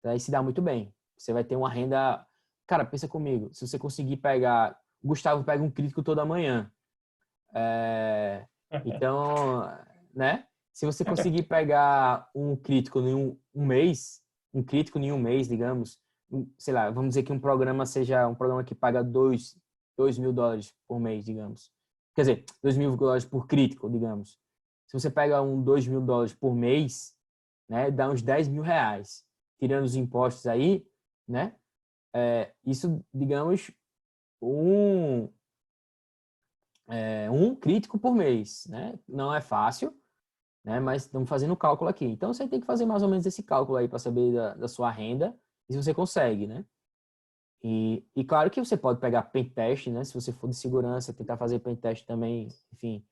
né? E se dá muito bem. Você vai ter uma renda... Cara, pensa comigo, se você conseguir pegar... O Gustavo pega um crítico toda manhã. Então, né? Se você conseguir pegar um crítico em um mês, digamos, sei lá, vamos dizer que um programa seja um programa que paga $2.000 por mês, digamos. Quer dizer, $2.000 por crítico, digamos. Se você pega um $2.000 por mês, né, dá uns R$10.000. Tirando os impostos aí, né? Isso, digamos, um crítico por mês, né? Não é fácil, né? Mas estamos fazendo o cálculo aqui. Então, você tem que fazer mais ou menos esse cálculo aí para saber da sua renda e se você consegue, né? E claro que você pode pegar pentest, né? Se você for de segurança, tentar fazer pentest também, enfim,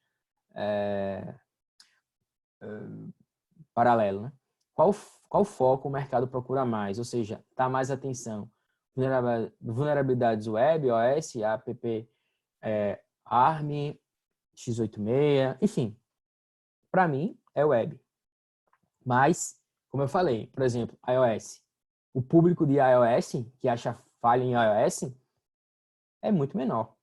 paralelo, né? Qual foco o mercado procura mais? Ou seja, dá mais atenção. Vulnerabilidades web, OS, app, ARM, x86, enfim. Para mim, é web. Mas, como eu falei, por exemplo, iOS. O público de iOS, que acha falha em iOS, é muito menor.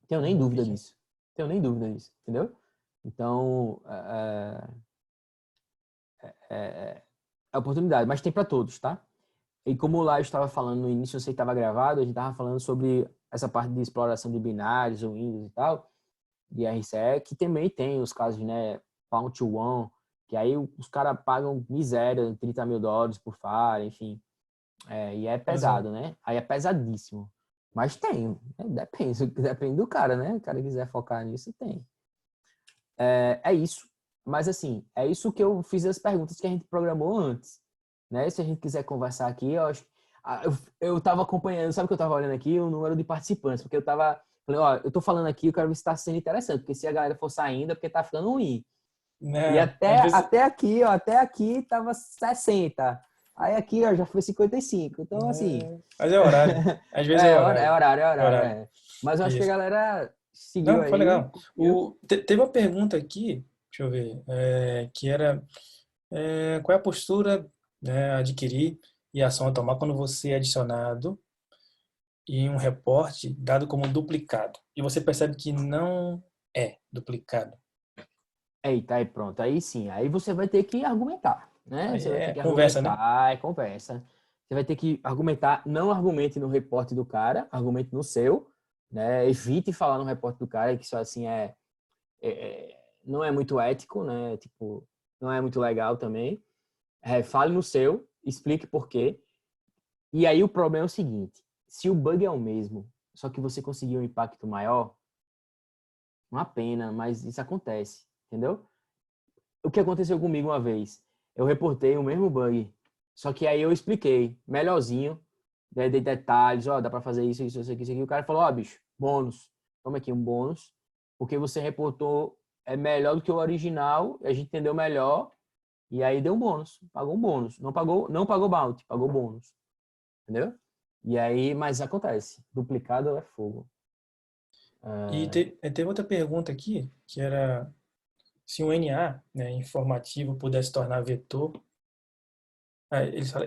Tenho nem dúvida disso. tenho nem dúvida disso, entendeu? Então, é oportunidade, mas tem para todos, tá? E como lá eu estava falando no início, eu sei que estava gravado, a gente estava falando sobre essa parte de exploração de binários, o Windows e tal, de RCE, que também tem os casos, né, Pound to One, que aí os caras pagam miséria, $30 mil por falha, enfim. E é pesado, né? Aí é pesadíssimo. Mas tem, né? Depende do cara, né? O cara quiser focar nisso, tem. É isso. Mas assim, é isso que eu fiz as perguntas que a gente programou antes, né? Se a gente quiser conversar aqui, eu acho... Eu tava acompanhando, sabe o que eu tava olhando aqui? O número de participantes, porque eu tava... Falei, ó, eu tô falando aqui, eu quero ver se tá sendo interessante, porque se a galera for saindo, é porque tá ficando ruim. E Não, às vezes... até aqui, ó, até aqui tava 60. Aí aqui, ó, já foi 55. Então, assim... Mas é horário. Às vezes é horário. É horário. É. Mas eu acho que a Isso. galera seguiu Não, foi aí. legal. Teve uma pergunta aqui, deixa eu ver, que era qual é a postura, né, a adquirir e a ação a tomar quando você é adicionado em um reporte dado como duplicado e você percebe que não é duplicado. Eita, aí pronto. Aí sim. Aí você vai ter que argumentar, né? Aí Você vai ter é que conversa, né? argumentar, é conversa. Você vai ter que argumentar, não argumente no reporte do cara, argumente no seu, né? Evite falar no reporte do cara, que isso assim não é muito ético, né? Tipo, não é muito legal também. Fale no seu, explique por quê. E aí o problema é o seguinte, se o bug é o mesmo, só que você conseguiu um impacto maior, uma pena, mas isso acontece, entendeu? O que aconteceu comigo uma vez, eu reportei o mesmo bug, só que aí eu expliquei, melhorzinho, dei detalhes, ó, dá pra fazer isso aqui. O cara falou, ó, bicho, bônus, toma aqui um bônus, porque você reportou é melhor do que o original, a gente entendeu melhor, e aí deu um bônus, pagou um bônus. Não pagou bounty, pagou bônus. Entendeu? E aí, mas acontece. Duplicado é fogo. E teve outra pergunta aqui, que era se um NA, né, informativo, pudesse tornar vetor.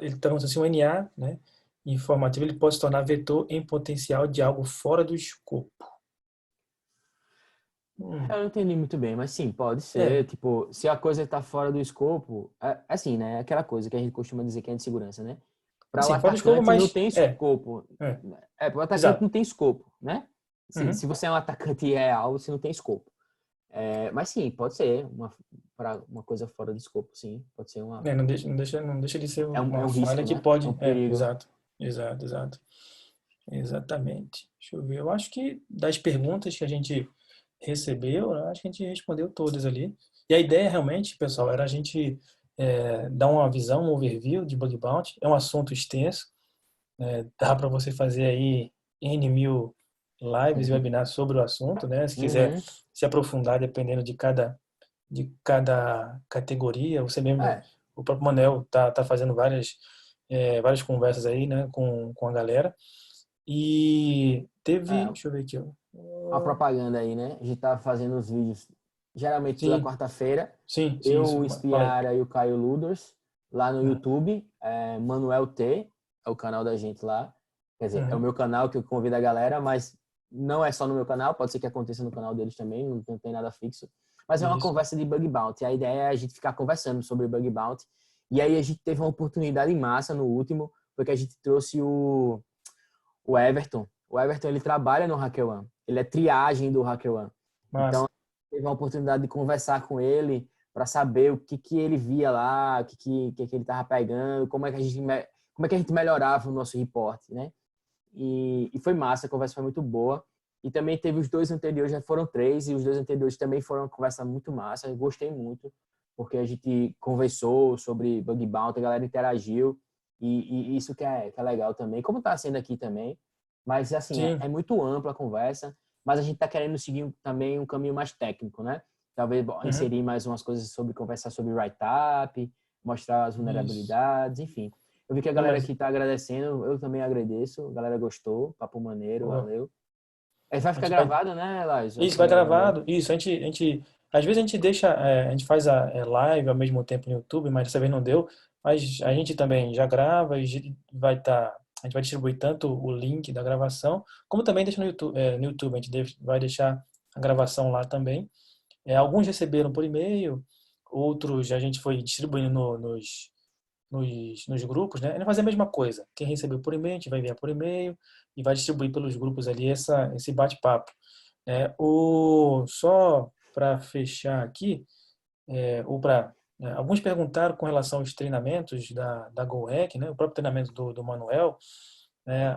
Ele pergunta se um NA, né, informativo, ele pode se tornar vetor em potencial de algo fora do escopo. Eu não entendi muito bem, mas sim, pode É, ser. Tipo, se a coisa está fora do escopo, assim, né? Aquela coisa que a gente costuma dizer que é de segurança, né? Para o assim, fora do escopo, atacante não mas tem escopo. é, Para o atacante exato. não tem escopo, né? Se Uhum. você é um atacante real, você não tem escopo. Mas sim, pode ser para uma coisa fora do escopo, sim. Pode ser Não deixa de ser é uma um falha risco, que né? É um pode. perigo. Exato. Exatamente. Deixa eu ver. Eu acho que das perguntas que a gente recebeu, eu acho que a gente respondeu todas ali. E a ideia realmente, pessoal, era a gente dar uma visão, um overview de bug bounty. É um assunto extenso. Dá para você fazer aí N mil lives e webinars sobre o assunto, né? Se quiser Uhum. se aprofundar, dependendo de cada categoria. Você mesmo, É, o próprio Manel tá fazendo várias conversas aí, né, com a galera. E teve, é, deixa eu ver aqui, uma ó. propaganda aí, né? A gente tá fazendo os vídeos, geralmente toda Sim, quarta-feira. sim, Eu, isso. o Fala aí. Espiara e o Caio Luders, lá no Uhum, YouTube. Manuel T, é o canal da gente lá. Quer dizer, é o uhum, meu canal que eu convido a galera, mas não é só no meu canal, pode ser que aconteça no canal deles também, não tem nada fixo. Mas é uma isso. conversa de bug bounty. A ideia é a gente ficar conversando sobre bug bounty. E aí a gente teve uma oportunidade em massa no último, porque a gente trouxe o Everton. O Everton, ele trabalha no HackerOne. Ele é triagem do HackerOne. Então, Massa. teve uma oportunidade de conversar com ele para saber o que ele via lá, o que ele estava pegando, como é que a gente melhorava o nosso reporte, né? E foi massa, a conversa foi muito boa. E também teve os dois anteriores, já foram três, e os dois anteriores também foram uma conversa muito massa. Eu gostei muito, porque a gente conversou sobre bug bounty, a galera interagiu, e isso que é legal também, como está sendo aqui também. Mas, assim, Sim. é muito ampla a conversa, mas a gente está querendo seguir também um caminho mais técnico, né? Talvez Uhum, inserir mais umas coisas sobre conversar sobre write-up, mostrar as isso. vulnerabilidades, enfim. Eu vi que a Não, galera mas, aqui está agradecendo, eu também agradeço, a galera gostou, papo maneiro, pô, valeu. Vai a ficar gente vai, gravado, né, Lais? Vai isso ficar vai gravado aí. gravado. Isso, às vezes a gente deixa, a gente faz a live ao mesmo tempo no YouTube, mas dessa vez não deu. Mas a gente também já grava e a gente vai distribuir tanto o link da gravação, como também deixa no YouTube, a gente vai deixar a gravação lá também. Alguns receberam por e-mail, outros a gente foi distribuindo nos grupos, né? A gente vai fazer a mesma coisa. Quem recebeu por e-mail, a gente vai enviar por e-mail e vai distribuir pelos grupos ali esse bate-papo. Só para fechar aqui, ou para alguns perguntaram com relação aos treinamentos da GoHack, né? O próprio treinamento do Manuel.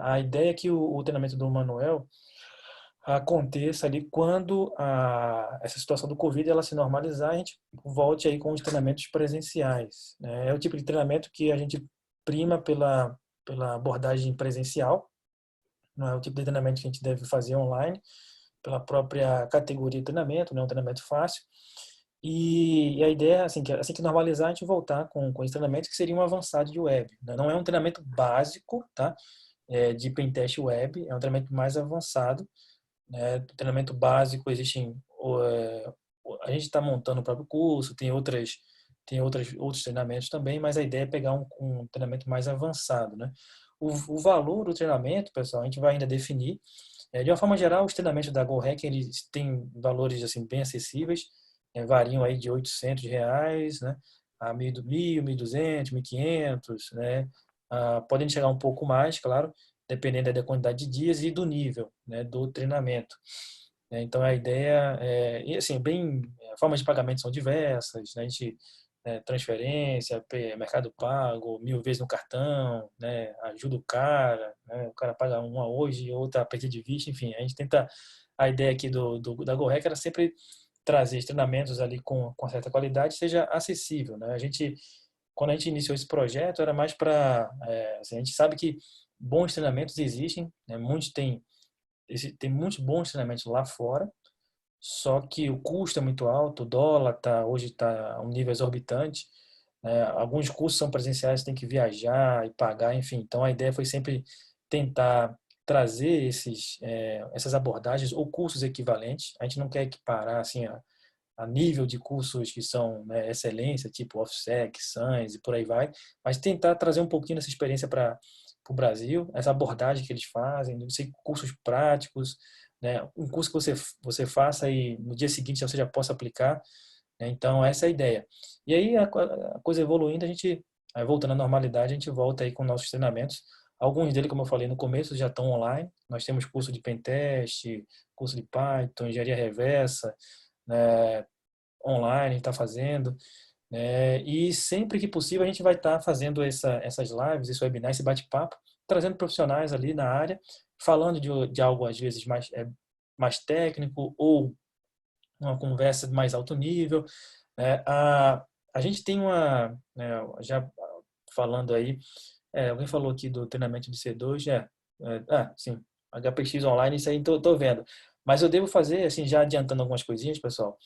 A ideia é que o treinamento do Manuel aconteça ali quando essa situação do Covid ela se normalizar, a gente volte aí com os treinamentos presenciais, né? É o tipo de treinamento que a gente prima pela abordagem presencial, não é o tipo de treinamento que a gente deve fazer online, pela própria categoria de treinamento, não é um treinamento fácil. E a ideia é assim que normalizar, a gente voltar com esse treinamento que seria um avançado de web, né? Não é um treinamento básico, tá? De pentest web, é um treinamento mais avançado, né? Treinamento básico, existem a gente está montando o próprio curso, outros treinamentos também, mas a ideia é pegar um treinamento mais avançado, né? O valor do treinamento, pessoal, a gente vai ainda definir. De uma forma geral, os treinamentos da GoHack, eles têm valores assim bem acessíveis, variam aí de R$ 800, né, a 1.000, 1.200, 1.500, né? Podem chegar um pouco mais, claro, dependendo da quantidade de dias e do nível, né, do treinamento. Então a ideia e assim, formas de pagamento são diversas, né? A gente transferência, Mercado Pago, 1.000 vezes no cartão, né? Ajuda o cara, né? O cara paga uma hoje, outra a partir de vista, enfim, a gente tenta, a ideia aqui da GoHack era sempre trazer treinamentos ali com certa qualidade, seja acessível, né? Quando a gente iniciou esse projeto, era mais para, assim, a gente sabe que bons treinamentos existem, né? Tem muitos bons treinamentos lá fora, só que o custo é muito alto, o dólar hoje está a um nível exorbitante, né? Alguns cursos são presenciais, tem que viajar e pagar, enfim. Então a ideia foi sempre tentar trazer essas abordagens ou cursos equivalentes. A gente não quer equiparar assim a nível de cursos que são, né, excelência, tipo OffSec, SANS e por aí vai, mas tentar trazer um pouquinho dessa experiência para o Brasil, essa abordagem que eles fazem, cursos práticos, né, um curso que você faça e no dia seguinte você já possa aplicar, né? Então essa é a ideia. E aí a coisa evoluindo, aí voltando à normalidade, a gente volta aí com nossos treinamentos. Alguns deles, como eu falei no começo, já estão online. Nós temos curso de Pentest, curso de Python, engenharia reversa, né, online, está fazendo. E sempre que possível a gente vai estar fazendo essas lives, esse webinar, esse bate-papo, trazendo profissionais ali na área, falando de algo às vezes mais técnico ou uma conversa de mais alto nível. A gente tem já falando aí, alguém falou aqui do treinamento de C2, sim, HPX online, isso aí tô vendo. Mas eu devo fazer, assim, já adiantando algumas coisinhas, pessoal.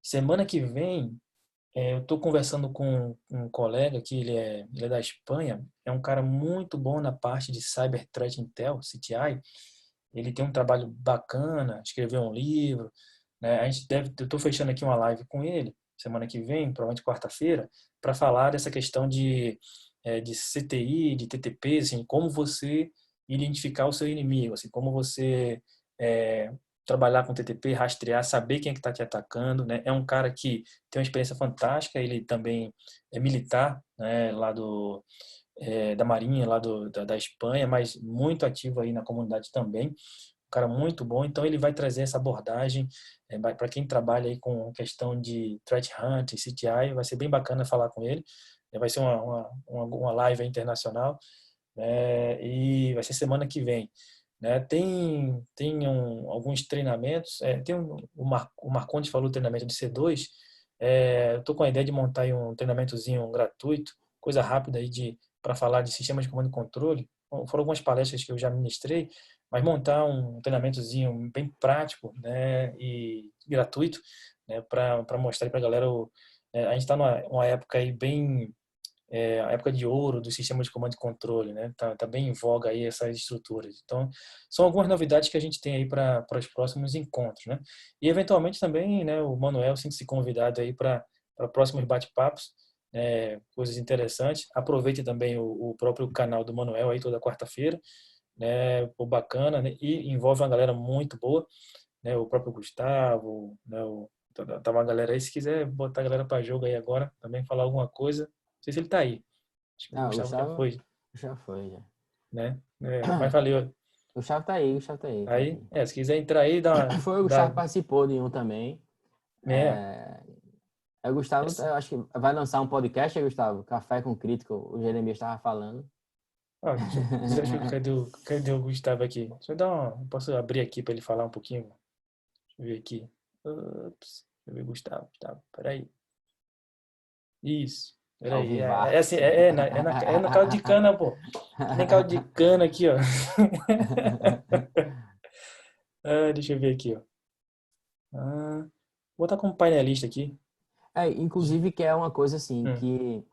Semana que vem, eu estou conversando com um colega que ele é da Espanha, é um cara muito bom na parte de Cyber Threat Intel, CTI. Ele tem um trabalho bacana, escreveu um livro, né? Eu estou fechando aqui uma live com ele semana que vem, provavelmente quarta-feira, para falar dessa questão de CTI, de TTP, assim, como você identificar o seu inimigo, assim, como você é, trabalhar com TTP, rastrear, saber quem é que está te atacando, né? É um cara que tem uma experiência fantástica, ele também é militar, né, lá da Marinha, lá da Espanha, mas muito ativo aí na comunidade também. Um cara muito bom, então ele vai trazer essa abordagem para quem trabalha aí com questão de threat hunt, CTI, vai ser bem bacana falar com ele. Vai ser uma live internacional, né? E vai ser semana que vem, né? Tem alguns treinamentos, o Marcondes falou treinamento de C2, eu estou com a ideia de montar aí um treinamentozinho gratuito, coisa rápida aí para falar de sistemas de comando e controle. Foram algumas palestras que eu já ministrei, mas montar um treinamentozinho bem prático, né, e gratuito, né, para mostrar para a galera. A gente está numa época aí bem a época de ouro do sistema de comando e controle, né? Tá bem em voga aí essas estruturas. Então, são algumas novidades que a gente tem aí para os próximos encontros, né? E eventualmente também, né, o Manuel sente-se convidado aí para próximos bate-papos, coisas interessantes. Aproveite também o próprio canal do Manuel aí toda quarta-feira, né? Pô, bacana, né? E envolve uma galera muito boa, né? O próprio Gustavo, né? Tá uma galera aí, se quiser botar a galera para jogo aí agora, também falar alguma coisa. Não sei se ele tá aí. Acho que o Ah, o Gustavo já Gustavo foi, já foi, já. né? Mas valeu. O Gustavo tá aí, o Gustavo tá Aí, aqui. se quiser entrar aí, Foi o Gustavo que participou de um também. é, É, o Gustavo, essa, eu acho que vai lançar um podcast, Gustavo? Café com Crítico, o Jeremias estava falando. deixa eu ver, cadê o Gustavo aqui? Deixa eu posso abrir aqui para ele falar um pouquinho? Deixa eu ver aqui. Ups, deixa eu ver, Gustavo, peraí. Isso, Ao peraí. É assim, vivaço. é na caldo de cana, pô. Que nem caldo de cana aqui, ó. Deixa eu ver aqui, ó. Vou botar como painelista aqui. Inclusive que é uma coisa assim, Hum, que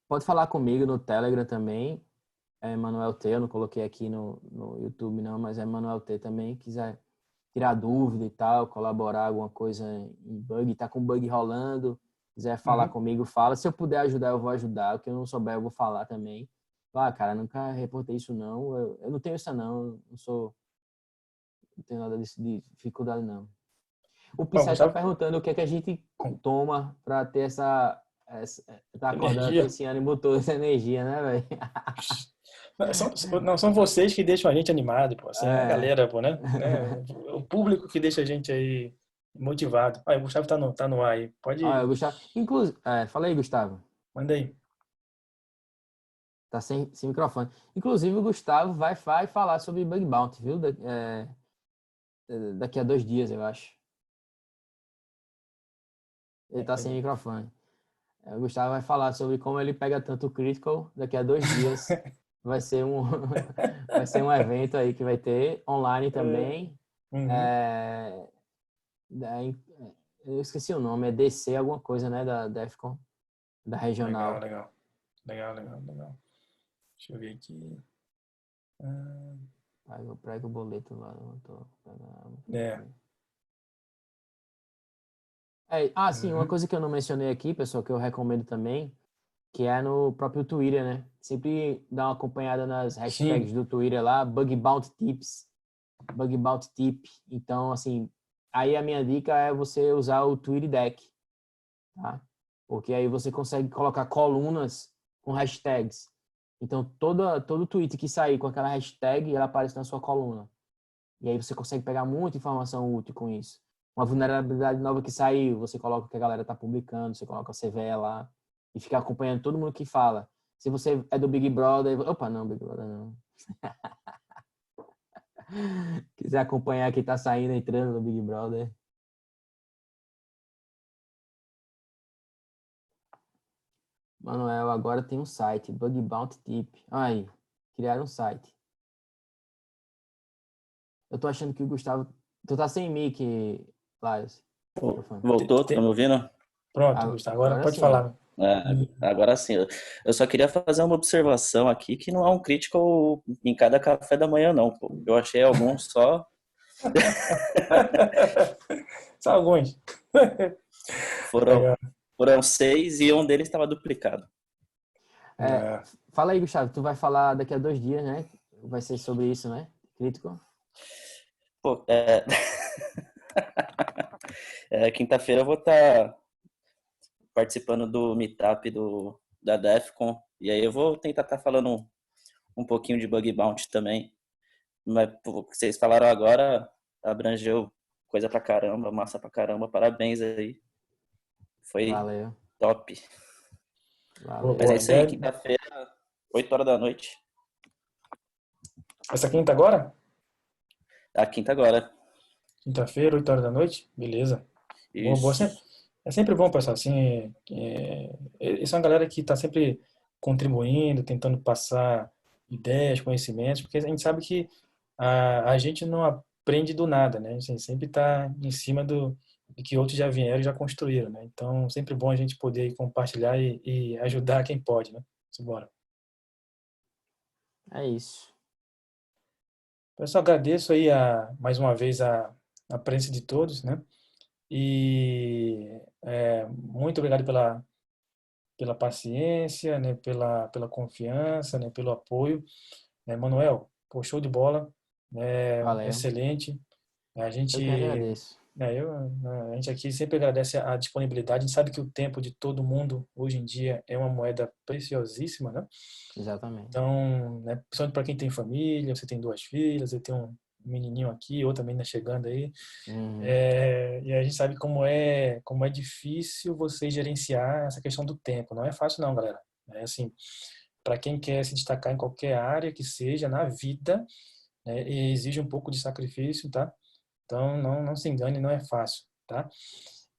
pode falar comigo no Telegram também, é Manuel T, eu não coloquei aqui no YouTube não, mas é Manuel T também, quiser tirar dúvida e tal, colaborar alguma coisa em bug, tá com bug rolando, quiser falar uhum. comigo, fala. Se eu puder ajudar, eu vou ajudar. O que eu não souber, eu vou falar também. Cara, nunca reportei isso não. Eu não tenho isso não. Não tenho nada de dificuldade não. O Ó, Pissai tá Gustavo, perguntando o que é que a gente com toma para ter tá acordando com energia. esse ânimo todo, essa energia, né, velho? Não, são vocês que deixam a gente animado, pô. Assim, a É. galera, pô, né? O público que deixa a gente aí motivado. O Gustavo tá no ar aí. Olha, Pode, Gustavo. Inclusive, fala aí, Gustavo. manda aí. Tá sem microfone. Inclusive, o Gustavo vai falar sobre Bug Bounty, viu? Daqui a 2 dias, eu acho. Ele tá sem microfone. O Gustavo vai falar sobre como ele pega tanto critical daqui a 2 dias. Vai ser um, vai ser um evento aí que vai ter online também. Uhum. É, eu esqueci o nome, é DC alguma coisa, né? Da Defcon, da Legal, regional. legal. Legal, legal, legal. Deixa eu ver aqui. Ah, Prega o boleto lá. Não tô pegando. É. Sim, uma Uhum. coisa que eu não mencionei aqui, pessoal, que eu recomendo também, que é no próprio Twitter, né? Sempre dá uma acompanhada nas Sim. hashtags do Twitter lá, Bug Bounty Tips, Bug Bounty Tip. Então, assim, aí a minha dica é você usar o TweetDeck, tá? Porque aí você consegue colocar colunas com hashtags. Então, todo tweet que sair com aquela hashtag, ela aparece na sua coluna. E aí você consegue pegar muita informação útil com isso. Uma vulnerabilidade nova que saiu, você coloca o que a galera está publicando, você coloca a CVE lá e fica acompanhando todo mundo que fala. Se você é do Big Brother, opa, não, Big Brother não. Quiser acompanhar quem está saindo, entrando no Big Brother. Manuel, agora tem um site, Bug Bounty Tip. Aí, criaram um site. Eu tô achando que o Gustavo. Tu tá sem mic, Laios. Microfone. Te- Voltou, tá me te- ouvindo? Pronto, Gustavo. Agora Agora pode sim. falar. Agora sim. Eu só queria fazer uma observação aqui que não é um critical em cada café da manhã, não, pô. Eu achei alguns só. Só alguns. Foram, Legal. foram 6 e um deles estava duplicado. É, É. fala aí, Gustavo. Tu vai falar daqui a 2 dias, né? Vai ser sobre isso, né? Crítico. Pô, quinta-feira eu vou estar participando do meetup da Defcon. E aí eu vou tentar estar falando um pouquinho de bug bounty também. Mas pô, o que vocês falaram agora abrangeu coisa pra caramba, massa pra caramba. Parabéns aí. Foi Valeu. top. Boa, Mas é Valeu. boa. isso aí, quinta-feira, 8 horas da noite. Essa quinta agora? A quinta agora. Quinta-feira, 8 horas da noite? Beleza. Boa, boa. Isso. É sempre bom, pessoal, assim, essa é uma galera que está sempre contribuindo, tentando passar ideias, conhecimentos, porque a gente sabe que a gente não aprende do nada, né? A gente sempre está em cima do que outros já vieram e já construíram, né? Então, sempre bom a gente poder aí compartilhar e ajudar quem pode, né? Simbora. É isso. Pessoal, agradeço aí mais uma vez a presença de todos, né? E muito obrigado pela paciência, né, pela confiança, né, pelo apoio. Manuel, pô, show de bola, Valeu. excelente. A gente, Eu que agradeço. a gente aqui sempre agradece a disponibilidade. A gente sabe que o tempo de todo mundo hoje em dia é uma moeda preciosíssima, né? Exatamente. Então, né, principalmente para quem tem família, você tem 2 filhas, você tem um menininho aqui, outra menina chegando aí. Uhum. E a gente sabe como é difícil você gerenciar essa questão do tempo. Não é fácil não, galera. É assim, para quem quer se destacar em qualquer área que seja na vida, né, exige um pouco de sacrifício, tá? Então, não se engane, não é fácil, tá?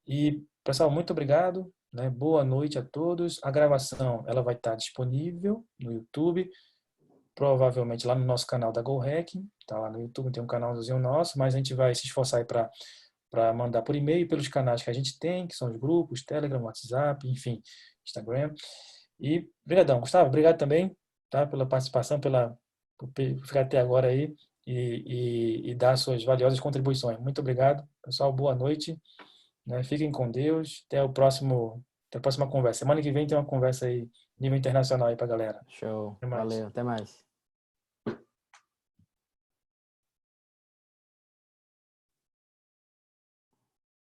E, pessoal, muito obrigado, né? Boa noite a todos. A gravação, ela vai estar disponível no YouTube, provavelmente lá no nosso canal da GoHack, tá lá no YouTube, tem um canalzinho nosso, mas a gente vai se esforçar aí para mandar por e-mail pelos canais que a gente tem, que são os grupos, Telegram, WhatsApp, enfim, Instagram. E brigadão, Gustavo, obrigado também, tá, pela participação, por ficar até agora aí e dar suas valiosas contribuições. Muito obrigado, pessoal, boa noite, né? Fiquem com Deus, até a próxima conversa. Semana que vem tem uma conversa aí nível internacional aí pra galera. Show. Até mais. Valeu. Até mais.